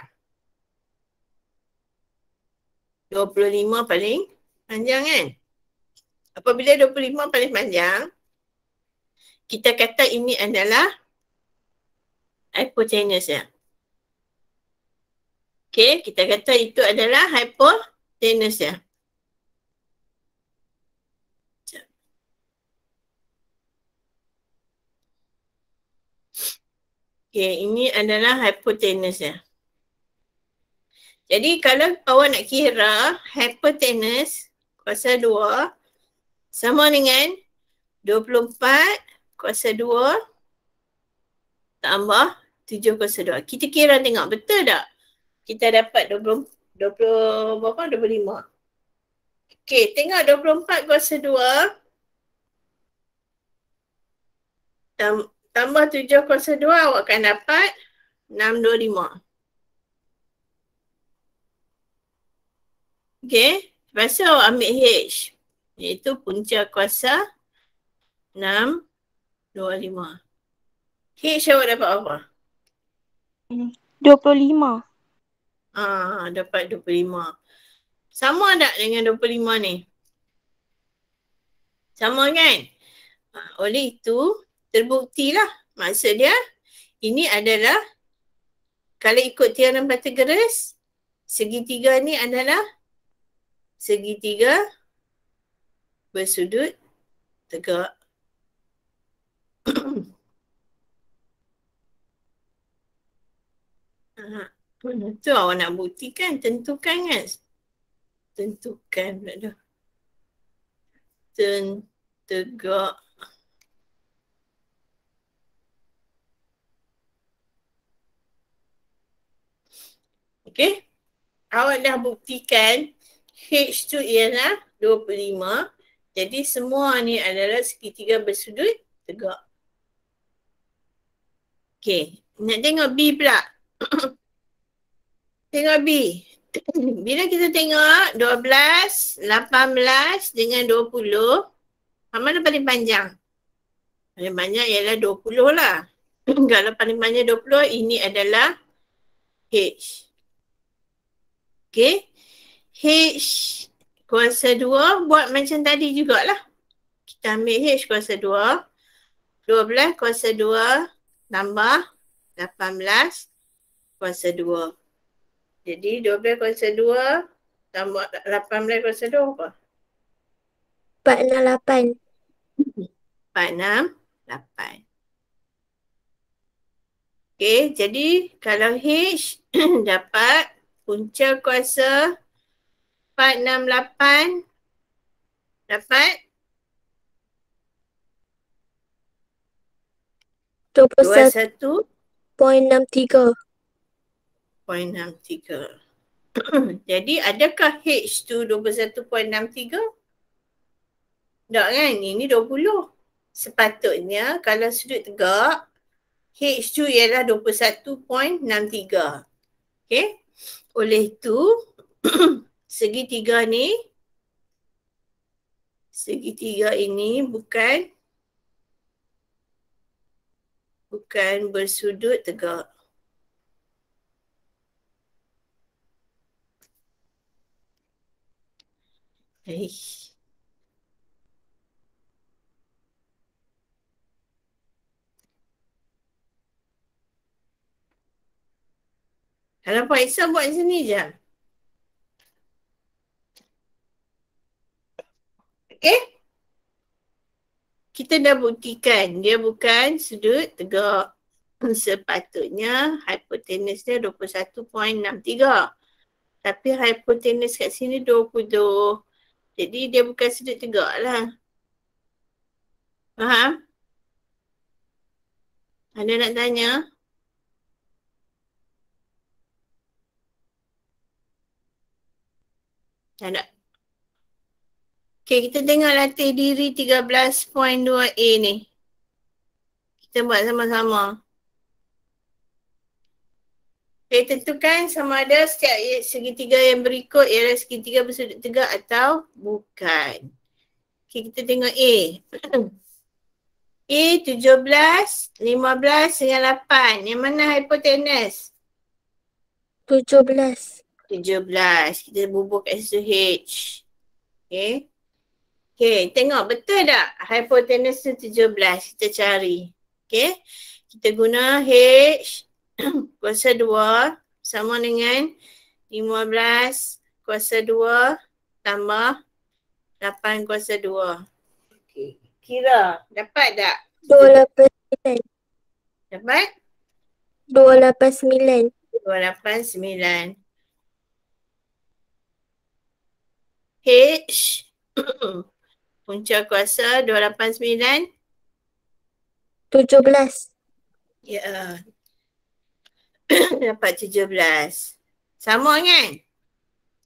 25 paling panjang kan? Apabila 25 paling panjang, kita kata ini adalah hypotenuse ya. Okay, kita kata itu adalah hypotenuse ya. Okay, ini adalah hypotenuse ya. Jadi kalau awak nak kira hypotenuse kuasa 2 sama dengan 24 kuasa 2 tambah 7 kuasa 2. Kita kira tengok betul tak? Kita dapat 20 berapa? 25. Okey, tengok 24 kuasa 2 tambah 7 kuasa 2 awak akan dapat 625. Okey, lepas tu awak ambil H iaitu punca kuasa 625. H awak dapat apa? 25. Dapat 25. Sama tak dengan 25 ni? Sama kan? Oleh itu, terbuktilah. Maksud dia, ini adalah kalau ikut teorem Pythagoras, segitiga ni adalah segitiga bersudut tegak. Itu awak nak buktikan, tentukan kan? Tentukan pula dah. Tegak. Okey. Awak dah buktikan H tu ialah 25. Jadi semua ni adalah segitiga bersudut tegak. Okey. Nak tengok B pula. Tengok B. Bila kita tengok 12, 18 dengan 20, mana paling panjang? Paling banyak ialah 20 lah. Kalau paling banyak 20, ini adalah H. Okay. H kuasa 2 buat macam tadi jugalah. Kita ambil H kuasa 2. 12 kuasa 2 tambah 18 kuasa 2. Jadi 12 kuasa 2 tambah 18 kuasa 2 apa? 468. 468. Okay, jadi kalau H dapat punca kuasa 468 dapat 21.63. 21.63. Jadi adakah H tu 21.63? Tak kan? Ini 20. Sepatutnya kalau sudut tegak, H tu ialah 21.63. Okay? Oleh itu, segitiga ini bukan bersudut tegak. Kalau Pak Isa buat macam ni je. Okay? Kita dah buktikan dia bukan sudut tegak. Sepatutnya hypotenuse dia 21.63. Tapi hypotenuse kat sini 20. Jadi dia bukan sudut tegak lah. Faham? Ada nak tanya? Tak ada. Okay, kita tengok latih diri 13.2a ni. Kita buat sama-sama. Okay, tentukan sama ada setiap segitiga yang berikut ialah segitiga bersudut tegak atau bukan. Okay, kita tengok A. A 17, 15 dengan 8. Yang mana hipotenus? 17. 17. Kita bubuh kat situ H. Okay. Okay, tengok betul tak hipotenus tu 17. Kita cari. Okay. Kita guna H kuasa 2 sama dengan 15 kuasa 2 tambah 8 kuasa 2. Okay. Kira. Dapat tak? 289. Dapat? 289. 289. H punca kuasa 289. 17. Ya. Dapat 17. Sama kan?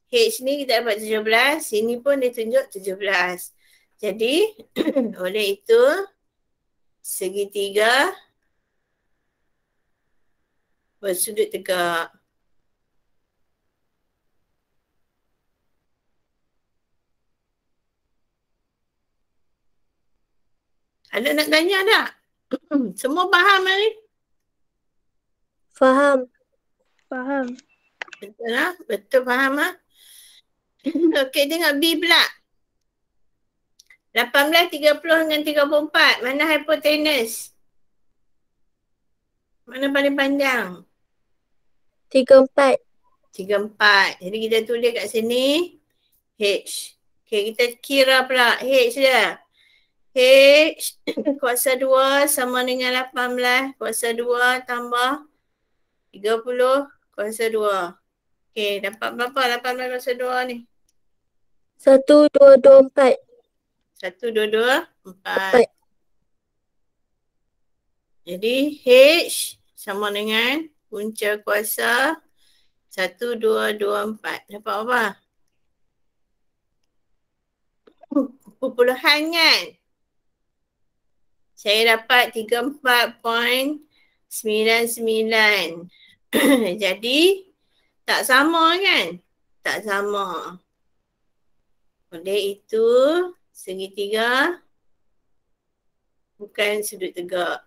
H ni kita dapat 17. Sini pun dia tunjuk 17. Jadi oleh itu segitiga bersudut tegak. Ada nak tanya tak? Semua faham ni? Faham. Faham. Betul lah? Betul faham lah? Okey, tengok B pula. 18, 30 dengan 34. Mana hipotenus? Mana paling panjang? 34. 34. Jadi kita tulis kat sini H. Okey, kita kira pula H dia. H kuasa 2 sama dengan 18 kuasa 2 tambah 30 kuasa 2. Okey, dapat berapa 18 kuasa 2 ni? 1224. 1, 2, 2, 4. 4. Jadi H sama dengan punca kuasa 1, 2, 2, 4. Dapat apa? Perpuluhan kan? Saya dapat 34.99. Jadi tak sama kan? Tak sama. Oleh itu segitiga bukan sudut tegak.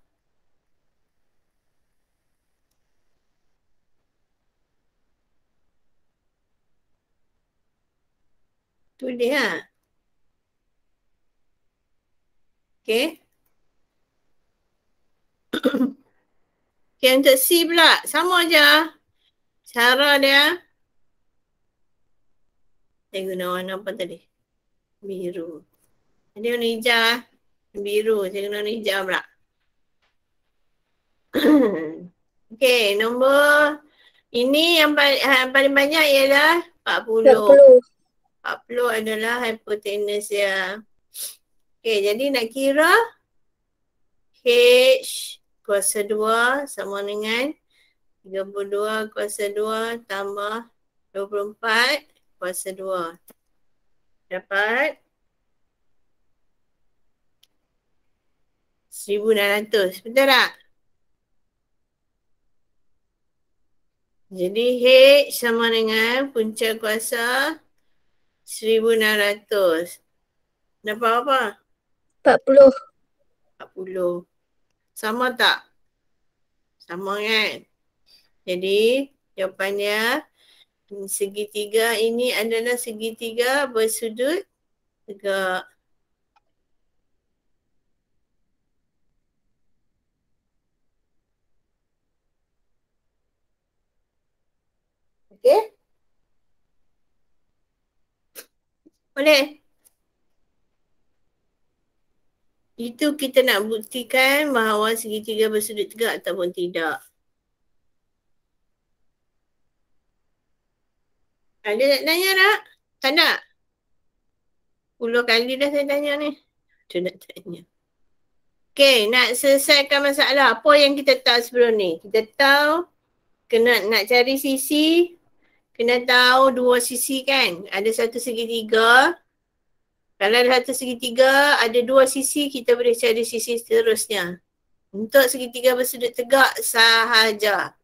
Tulis lah. Okay. Okay, untuk C pula. Sama je. Cara dia. Saya guna warna apa tadi? Biru. Jadi warna hijau lah. Biru. Saya guna warna hijau pula. Okay, nombor ini yang paling banyak ialah 40. 40 adalah hipotenus dia. Okay, jadi nak kira H kuasa 2 sama dengan 32 kuasa 2 tambah 24 kuasa 2. Dapat 1600. Betul tak? Jadi H sama dengan punca kuasa 1600. Dapat apa? 40. 40. Sama tak? Sama kan? Jadi jawapannya segitiga ini adalah segitiga bersudut tegak. Okey? Boleh? Itu kita nak buktikan bahawa segitiga bersudut tegak ataupun tidak. Ada nak tanya tak? Tak nak? 10 kali dah saya tanya ni. Ada nak tanya. Okey, nak selesaikan masalah. Apa yang kita tahu sebelum ni? Kita tahu kena nak cari sisi, kena tahu dua sisi kan? Ada satu segitiga Kalau ada satu segitiga, ada dua sisi, kita boleh cari sisi seterusnya. Untuk segitiga bersudut tegak sahaja.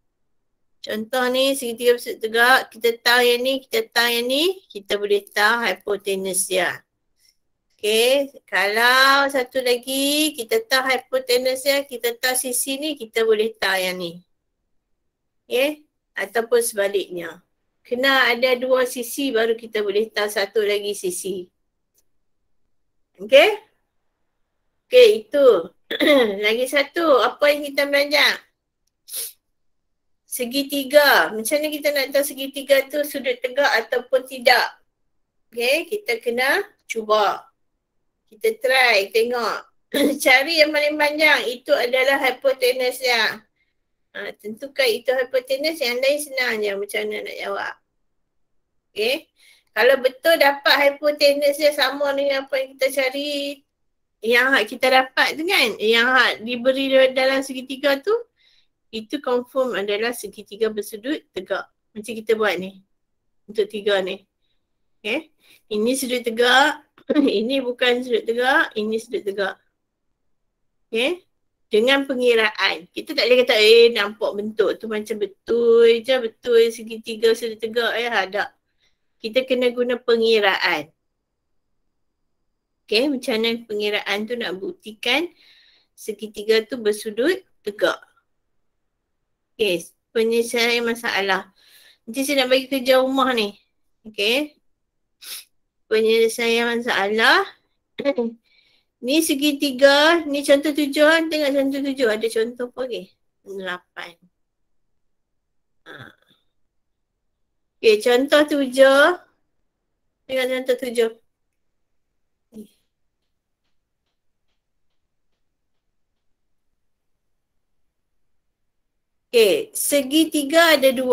Contoh ni, segitiga bersudut tegak, kita tahu yang ni, kita tahu yang ni, kita boleh tahu hipotenus dia. Okay, kalau satu lagi, kita tahu hipotenus dia, kita tahu sisi ni, kita boleh tahu yang ni. Okay, ataupun sebaliknya. Kena ada dua sisi baru kita boleh tahu satu lagi sisi. Okay? Okay, itu. Lagi satu, apa yang kita belajar? Segitiga. Macam mana kita nak tahu segitiga tu sudut tegak ataupun tidak? Okay, kita kena cuba. Kita try, tengok. Cari yang paling panjang. Itu adalah hipotenus dia. Tentukan itu hipotenus, yang lain senang je macam mana nak jawab. Okay. Kalau betul dapat hipotenus dia sama dengan apa yang kita cari, yang kita dapat tu kan, yang diberi dalam segitiga tu, itu confirm adalah segitiga bersudut tegak. Macam kita buat ni. Untuk tiga ni. Okay. Ini sudut tegak. Ini bukan sudut tegak. Ini sudut tegak. Okay. Dengan pengiraan. Kita tak boleh kata, nampak bentuk tu macam betul je. Betul segitiga sudut tegak. Ada. Kita kena guna pengiraan. Okay. Macam mana pengiraan tu nak buktikan segitiga tu bersudut tegak. Okay. Penyelesaian masalah. Nanti saya nak bagi kerja rumah ni. Okay. Penyelesaian masalah. Ni segitiga. Ni contoh 7. Tengok contoh 7. Ada contoh apa lagi? 8. Okay. Contoh 7. Tengok contoh 7. Okay. Segitiga ada 2.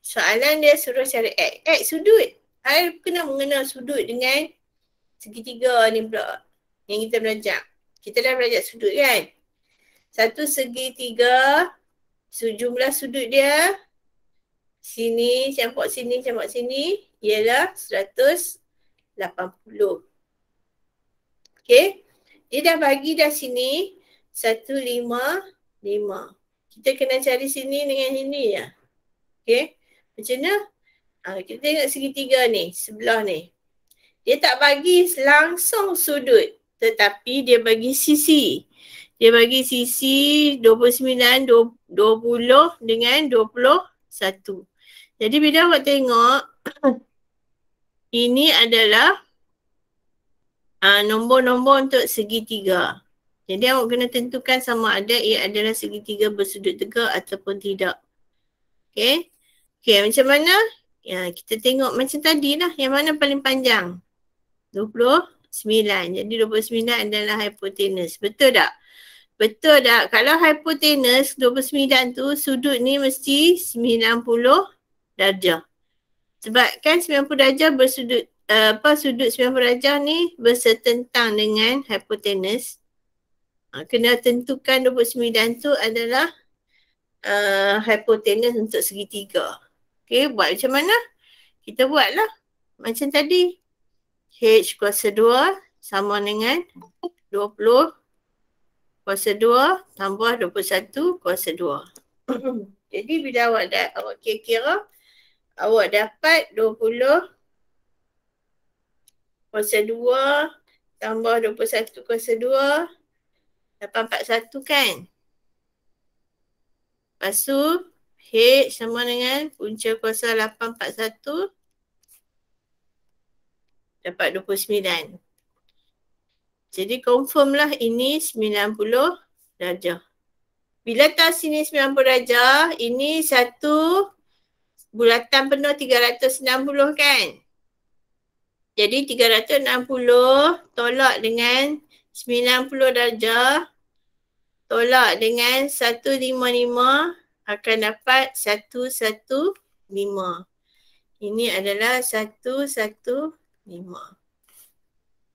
Soalan dia suruh cari X. X sudut. I kena mengenal sudut dengan segitiga ni pula. Yang kita belajar. Kita dah belajar sudut kan. Satu segitiga. Jumlah sudut dia. Sini, campur sini, campur sini. Ialah 180. Okay. Dia dah bagi dah sini. 155. Kita kena cari sini dengan sini je. Okay. Macam mana? Kita tengok segitiga ni, sebelah ni. Dia tak bagi langsung sudut, tetapi dia bagi sisi. Dia bagi sisi 29, 20 dengan 21. Jadi bila awak tengok, ini adalah nombor-nombor untuk segitiga. Jadi awak kena tentukan sama ada ia adalah segitiga bersudut tegak ataupun tidak. Okay. Okay, macam mana? Ya, kita tengok macam tadi lah. Yang mana paling panjang? 29. Jadi 29 adalah hipotenus. Betul tak? Betul tak? Kalau hipotenus 29 tu sudut ni mesti 90 darjah. Sebab kan 90 darjah bersudut, sudut 90 darjah ni bersetentang dengan hipotenus. Kena tentukan 29 tu adalah hipotenus untuk segitiga. Okay, buat macam mana? Kita buatlah macam tadi. H kuasa 2 sama dengan 20 kuasa 2 tambah 21 kuasa 2. Jadi bila awak kira-kira, awak dapat 20 kuasa 2 tambah 21 kuasa 2, 841 kan? Lepas tu, H sama dengan punca kuasa 841 dapat 29. Jadi confirm lah ini 90 darjah. Bila tahu sini 90 darjah, ini satu bulatan penuh 360 kan? Jadi 360 tolak dengan 90 darjah, tolak dengan 155 akan dapat 115. Ini adalah 115.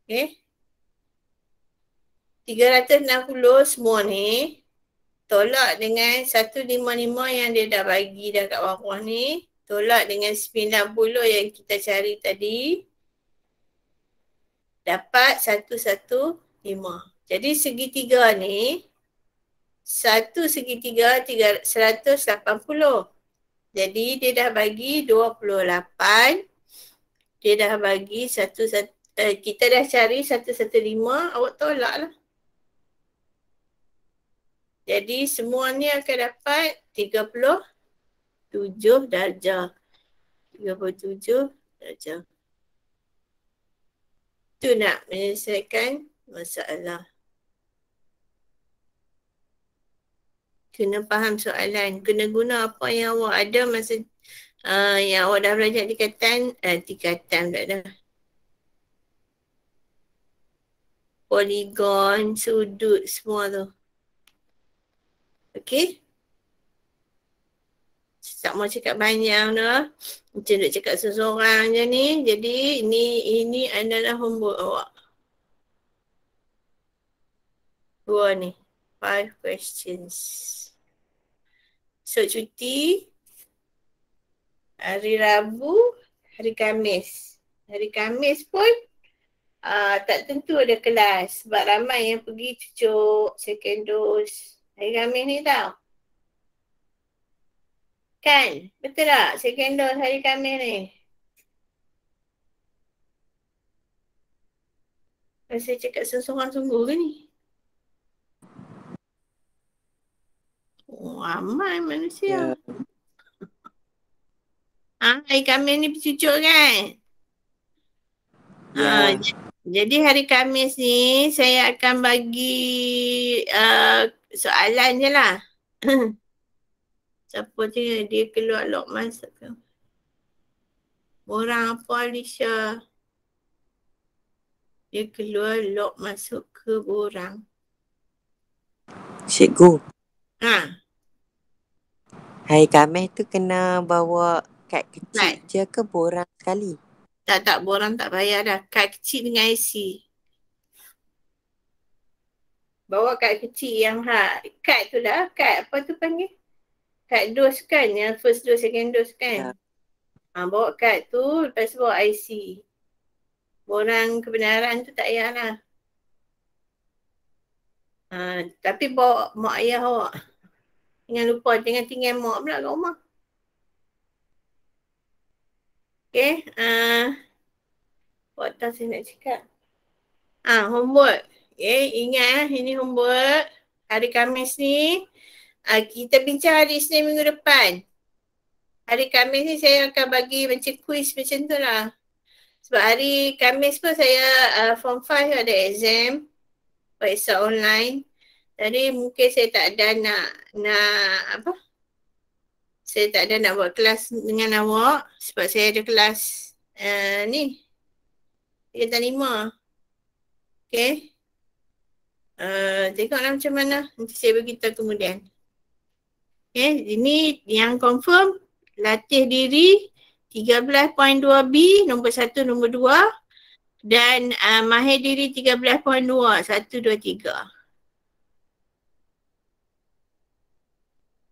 Okay. 360 semua ni tolak dengan 155 yang dia dah bagi dah kat bawah ni. Tolak dengan 90 yang kita cari tadi. dapat 115. Jadi segitiga ni, satu segitiga 180. Jadi dia dah bagi 28. Dia dah bagi kita dah cari 115, awak tolak lah. Jadi semua ni akan dapat 37 darjah. 37 darjah. Tu nak menyelesaikan masalah. Kena faham soalan. Kena guna apa yang awak ada masa yang awak dah belajar tingkatan tak dah. Poligon, sudut, semua tu. Okay? Tak mau cakap banyak dah. Macam nak cakap seseorang je ni. Jadi ini adalah homework awak. Dua ni. 5 questions. So cuti. Hari Rabu. Hari Khamis. Hari Khamis pun tak tentu ada kelas. Sebab ramai yang pergi cucuk second dose. Hari Khamis ni tau. Kan? Betul tak? Second dose hari Khamis ni. Saya cakap seseorang sungguh ke ni? Oh, ramai manusia. Hari Khamis ni bercucuk kan? Jadi hari Khamis ni saya akan bagi soalan je lah. Siapa dia keluar lock masuk ke? Orang apa Alicia? Dia keluar lock masuk ke borang. Cikgu, hari Khamis tu kena bawa kad kecil je ke borang sekali? Tak, borang tak payah dah. Kad kecil dengan IC. Bawa kad kecil yang kad tu lah. Kad apa tu panggil? Kad dos kan? Yang first dose, second dose kan? Bawa kad tu, lepas tu bawa IC. Borang kebenaran tu tak payah lah. Tapi bawa mak ayah awak. Jangan lupa, jangan tinggal mak pula kat rumah. Okay. What else saya nak cakap? Homework. Okay, ingat ini homework. Hari Khamis ni, kita bincang hari Isnin minggu depan. Hari Khamis ni saya akan bagi macam quiz macam tu lah. Sebab hari Khamis pun saya form 5 ada exam. Periksa online. Jadi mungkin saya tak ada saya tak ada nak buat kelas dengan awak. Sebab saya ada kelas ni. 3/5. Okay. Tengoklah macam mana. Nanti saya beritahu kemudian. Okay. Ini yang confirm. Latih diri 13.2B. Nombor 1, nombor 2. Dan mahir diri 13.2. 1, 2, 3.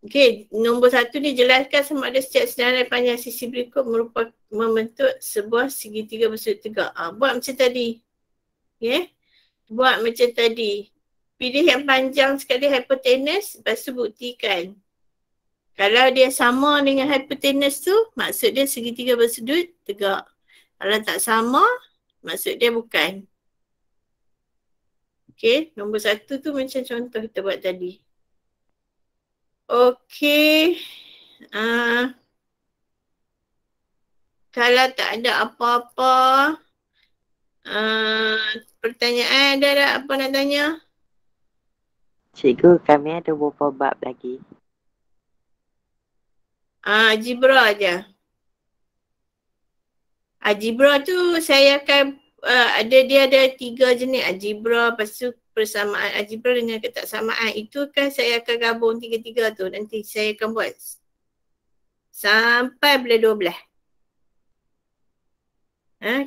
Okey, nombor 1 ni jelaskan sama ada setiap senarai panjang sisi berikut merupakan membentuk sebuah segitiga bersudut tegak. Buat macam tadi. Okey. Buat macam tadi. Pilih yang panjang sekali hipotenus, lepas tu buktikan. Kalau dia sama dengan hipotenus tu, maksud dia segitiga bersudut tegak. Kalau tak sama, maksud dia bukan. Okey, nombor 1 tu macam contoh kita buat tadi. Okey. Kalau tak ada apa-apa pertanyaan, ada apa nak tanya? Cikgu, kami ada beberapa bab lagi. Algebra je. Algebra tu saya akan dia ada 3 jenis algebra, lepas tu persamaan algebra dengan ketaksamaan. Itu kan saya akan gabung 3 tu. Nanti saya akan buat sampai bulan 12.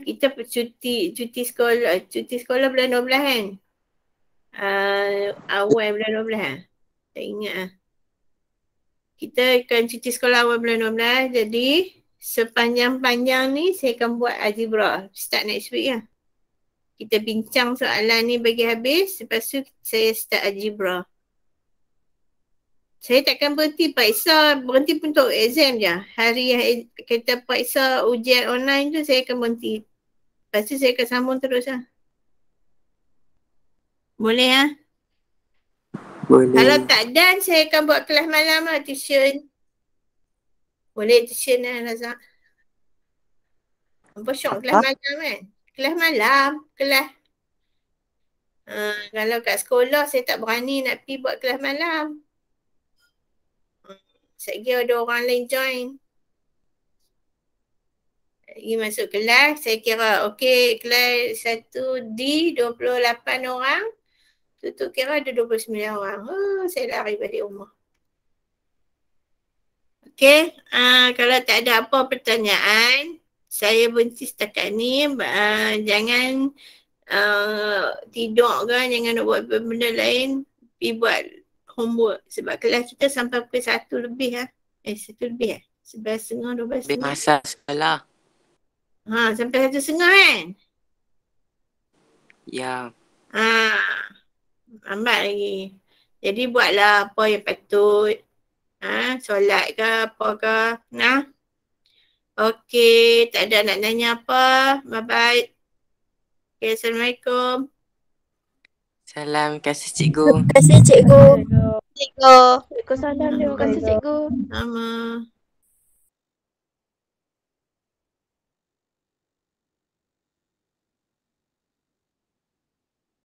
Kita cuti sekolah bulan 12 kan? Awal bulan 12 tak ingat Kita akan cuti sekolah awal bulan 12. Jadi sepanjang-panjang ni saya akan buat algebra. Start next week lah. Kita bincang soalan ni bagi habis. Lepas tu saya start algebra. Saya takkan berhenti paksa. Berhenti pun untuk exam je. Hari yang kita paksa ujian online tu saya akan berhenti. Lepas tu saya akan sambung terus lah. Boleh lah. Boleh. Kalau tak dan saya akan buat kelas malam lah, tuition. Boleh tuition lah Razak. Apa syok kelas malam kan? Kelas malam, kelas. Kalau kat sekolah saya tak berani nak pergi buat kelas malam. Sekali ada orang lain join. Pergi masuk kelas, saya kira okey kelas 1D 28 orang. Tutup kira ada 29 orang. Saya lari balik rumah. Okey, kalau tak ada apa pertanyaan, saya berhenti setakat ni. Jangan tidur kan, jangan nak buat benda lain. Pergi buat homework. Sebab kelas kita sampai pukul 1 lebih lah. 1 lebih lah. 11.30, 12.30. Habis masa sekolah. Sampai 1.30 kan? Ya. Lambat lagi. Jadi buatlah apa yang patut. Solat ke apa ke. Okey, tak ada nak nanya apa. Bye-bye. Okay, Assalamualaikum. Salam, kasih cikgu. Terima kasih cikgu. Cikgu. Waalaikumsalam. Terima kasih cikgu. Sama.